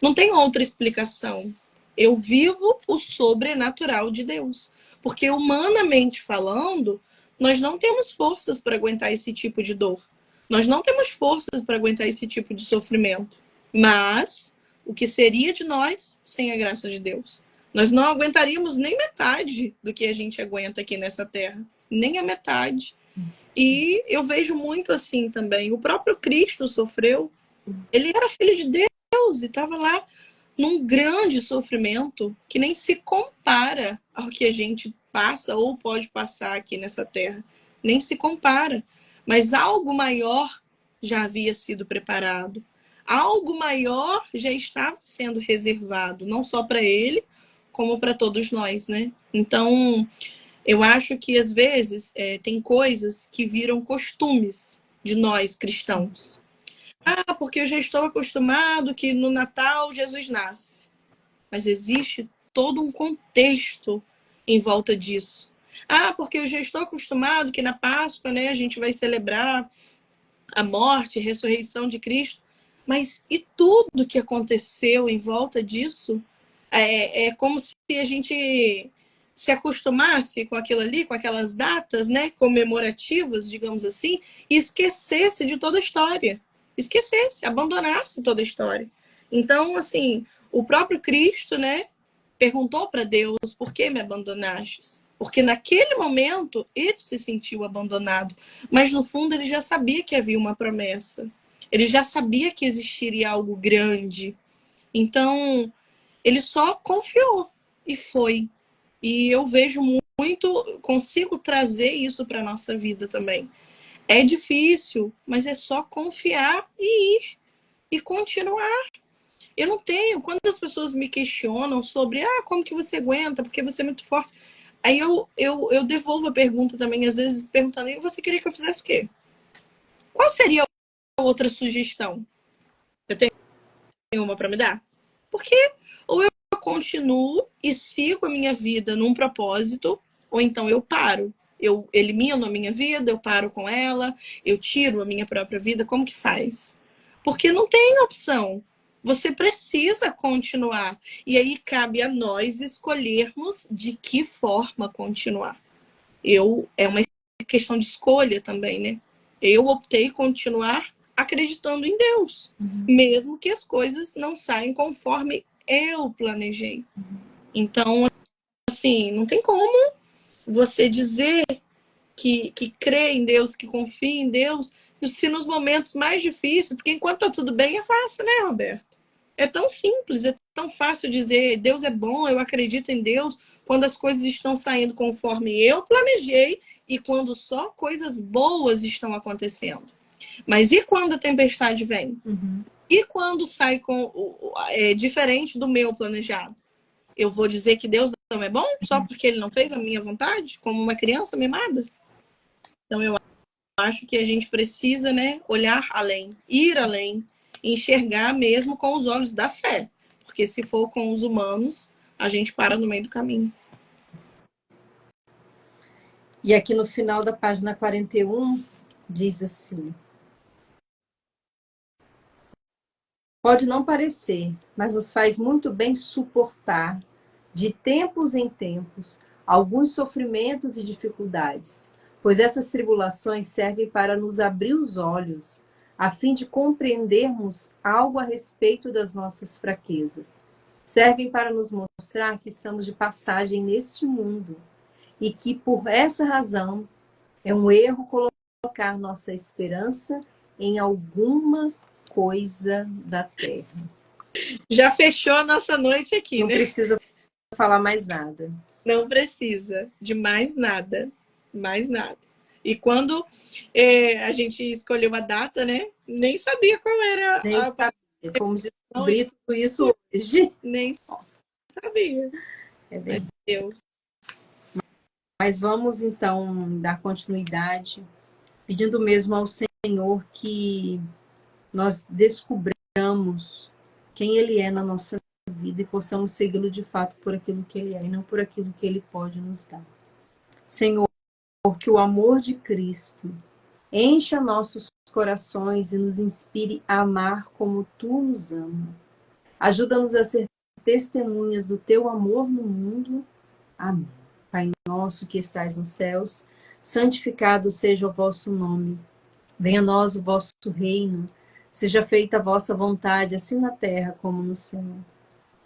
Não tem outra explicação. Eu vivo o sobrenatural de Deus. Porque humanamente falando, nós não temos forças para aguentar esse tipo de dor. Nós não temos forças para aguentar esse tipo de sofrimento. Mas o que seria de nós sem a graça de Deus? Nós não aguentaríamos nem metade do que a gente aguenta aqui nessa terra. Nem a metade. E eu vejo muito assim também. O próprio Cristo sofreu. Ele era filho de Deus e estava lá num grande sofrimento que nem se compara ao que a gente passa ou pode passar aqui nessa terra. Nem se compara. Mas algo maior já havia sido preparado. Algo maior já estava sendo reservado, não só para ele, como para todos nós, né? Então, eu acho que às vezes tem coisas que viram costumes de nós cristãos. Ah, porque eu já estou acostumado que no Natal Jesus nasce. Mas existe todo um contexto em volta disso. Ah, porque eu já estou acostumado que na Páscoa, né, a gente vai celebrar a morte e ressurreição de Cristo. Mas e tudo que aconteceu em volta disso? É como se a gente se acostumasse com aquilo ali, com aquelas datas, né, comemorativas, digamos assim, e esquecesse de toda a história. Esquecesse, abandonasse toda a história. Então, assim, o próprio Cristo, né, perguntou para Deus: por que me abandonastes? Porque naquele momento ele se sentiu abandonado, mas no fundo ele já sabia que havia uma promessa. Ele já sabia que existiria algo grande. Então, ele só confiou e foi. E eu vejo muito, consigo trazer isso para a nossa vida também. É difícil, mas é só confiar e ir e continuar. Eu não tenho, quando as pessoas me questionam sobre como que você aguenta, porque você é muito forte, aí eu devolvo a pergunta também, às vezes perguntando: e você queria que eu fizesse o quê? Qual seria a outra sugestão? Você tem uma para me dar? Porque ou eu continuo e sigo a minha vida num propósito, ou então eu paro. Eu elimino a minha vida, eu paro com ela, eu tiro a minha própria vida. Como que faz? Porque não tem opção. Você precisa continuar. E aí cabe a nós escolhermos de que forma continuar. É uma questão de escolha também, né? Eu optei continuar acreditando em Deus, mesmo que as coisas não saiam conforme eu planejei. Então, assim, não tem como você dizer que crê em Deus, que confia em Deus, se nos momentos mais difíceis, porque enquanto tá tudo bem é fácil, né, Roberto? É tão simples, é tão fácil dizer Deus é bom, eu acredito em Deus, quando as coisas estão saindo conforme eu planejei e quando só coisas boas estão acontecendo. Mas e quando a tempestade vem? Uhum. E quando sai diferente do meu planejado? Eu vou dizer que Deus não é bom só porque ele não fez a minha vontade, como uma criança mimada? Então eu acho que a gente precisa, né, olhar além, ir além, enxergar mesmo com os olhos da fé. Porque se for com os humanos, a gente para no meio do caminho. E aqui no final da página 41, diz assim: pode não parecer, mas nos faz muito bem suportar, de tempos em tempos, alguns sofrimentos e dificuldades, pois essas tribulações servem para nos abrir os olhos, a fim de compreendermos algo a respeito das nossas fraquezas. Servem para nos mostrar que estamos de passagem neste mundo e que, por essa razão, é um erro colocar nossa esperança em alguma coisa da terra. Já fechou a nossa noite aqui, Não né? precisa falar mais nada. Não precisa de mais nada. Mais nada. E quando a gente escolheu a data, né? Nem sabia qual era Nem a sabia. Fomos descobrir tudo isso hoje. Nem sabia. É bem. Deus. Mas vamos então dar continuidade, pedindo mesmo ao Senhor que nós descubramos quem Ele é na nossa vida e possamos segui-lo de fato por aquilo que Ele é e não por aquilo que Ele pode nos dar. Senhor, que o amor de Cristo encha nossos corações e nos inspire a amar como Tu nos ama. Ajuda-nos a ser testemunhas do Teu amor no mundo. Amém. Pai nosso que estais nos céus, santificado seja o vosso nome. Venha a nós o vosso reino. Seja feita a vossa vontade, assim na terra como no céu.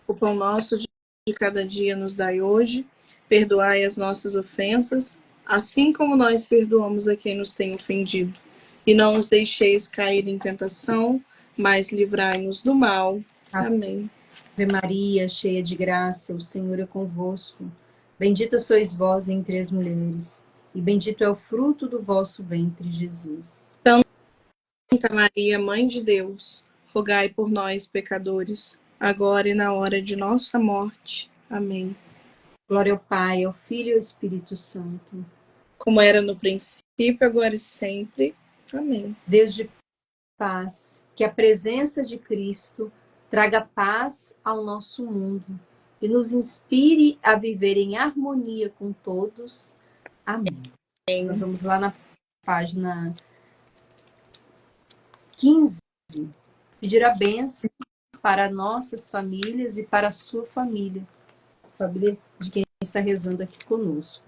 O pão nosso de cada dia nos dai hoje. Perdoai as nossas ofensas, assim como nós perdoamos a quem nos tem ofendido. E não nos deixeis cair em tentação, mas livrai-nos do mal. Amém. Ave Maria, cheia de graça, o Senhor é convosco. Bendita sois vós entre as mulheres, e bendito é o fruto do vosso ventre, Jesus. Santa Maria, Mãe de Deus, rogai por nós, pecadores, agora e na hora de nossa morte. Amém. Glória ao Pai, ao Filho e ao Espírito Santo. Como era no princípio, agora e sempre. Amém. Deus de paz, que a presença de Cristo traga paz ao nosso mundo e nos inspire a viver em harmonia com todos. Amém. Nós vamos lá na página 15, pedir a bênção para nossas famílias e para a sua família, a família de quem está rezando aqui conosco.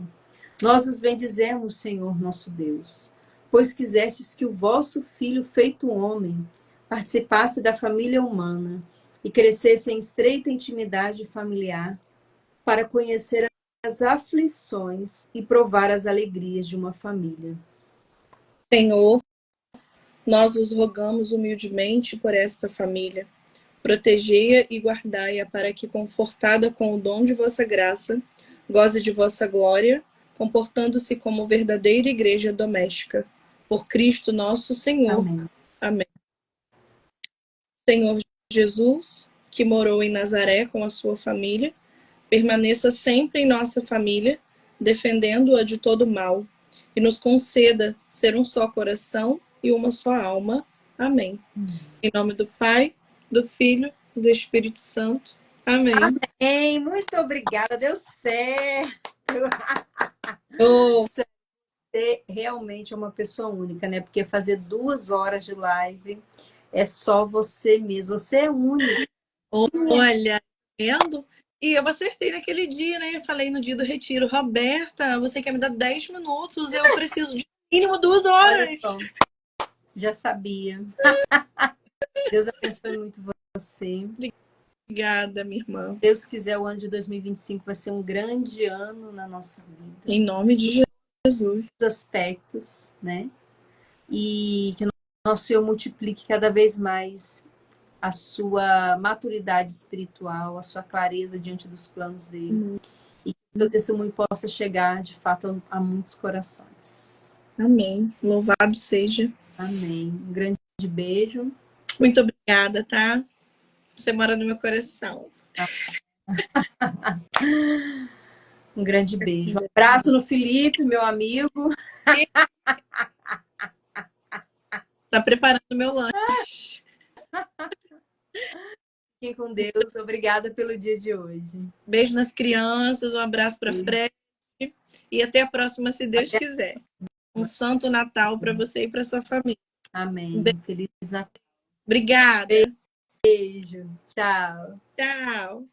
Nós os bendizemos, Senhor nosso Deus, pois quisestes que o vosso Filho, feito homem, participasse da família humana e crescesse em estreita intimidade familiar para conhecer as aflições e provar as alegrias de uma família. Senhor, nós vos rogamos humildemente por esta família. Protegei-a e guardai-a para que, confortada com o dom de vossa graça, goze de vossa glória, comportando-se como verdadeira igreja doméstica. Por Cristo nosso Senhor. Amém. Amém. Senhor Jesus, que morou em Nazaré com a sua família, permaneça sempre em nossa família, defendendo-a de todo mal, e nos conceda ser um só coração e uma só alma. Amém. Em nome do Pai, do Filho e do Espírito Santo. Amém. Amém. Muito obrigada. Deu certo. Oh, Você realmente é uma pessoa única, né? Porque fazer 2 horas de live é só você mesmo. Você é única. olha, vendo? E eu acertei naquele dia, né? Falei no dia do retiro, Roberta, você quer me dar 10 minutos? Eu preciso de mínimo 2 horas. Olha só, já sabia. Deus abençoe muito você. Obrigada, minha irmã. Se Deus quiser, o ano de 2025 vai ser um grande ano na nossa vida. Em nome de Jesus. Aspectos, né? E que nosso Senhor multiplique cada vez mais a sua maturidade espiritual, a sua clareza diante dos planos dele. E que o teu testemunho possa chegar, de fato, a muitos corações. Amém. Louvado seja. Amém. Um grande beijo. Muito obrigada, tá? Você mora no meu coração. Um grande beijo. Um abraço no Felipe, meu amigo. Tá preparando meu lanche. Fiquem com Deus. Obrigada pelo dia de hoje. Beijo nas crianças, um abraço para Fred e até a próxima, se Deus quiser. Um santo Natal para você e para sua família. Amém. Feliz Natal. Obrigada. Beijo. Tchau. Tchau.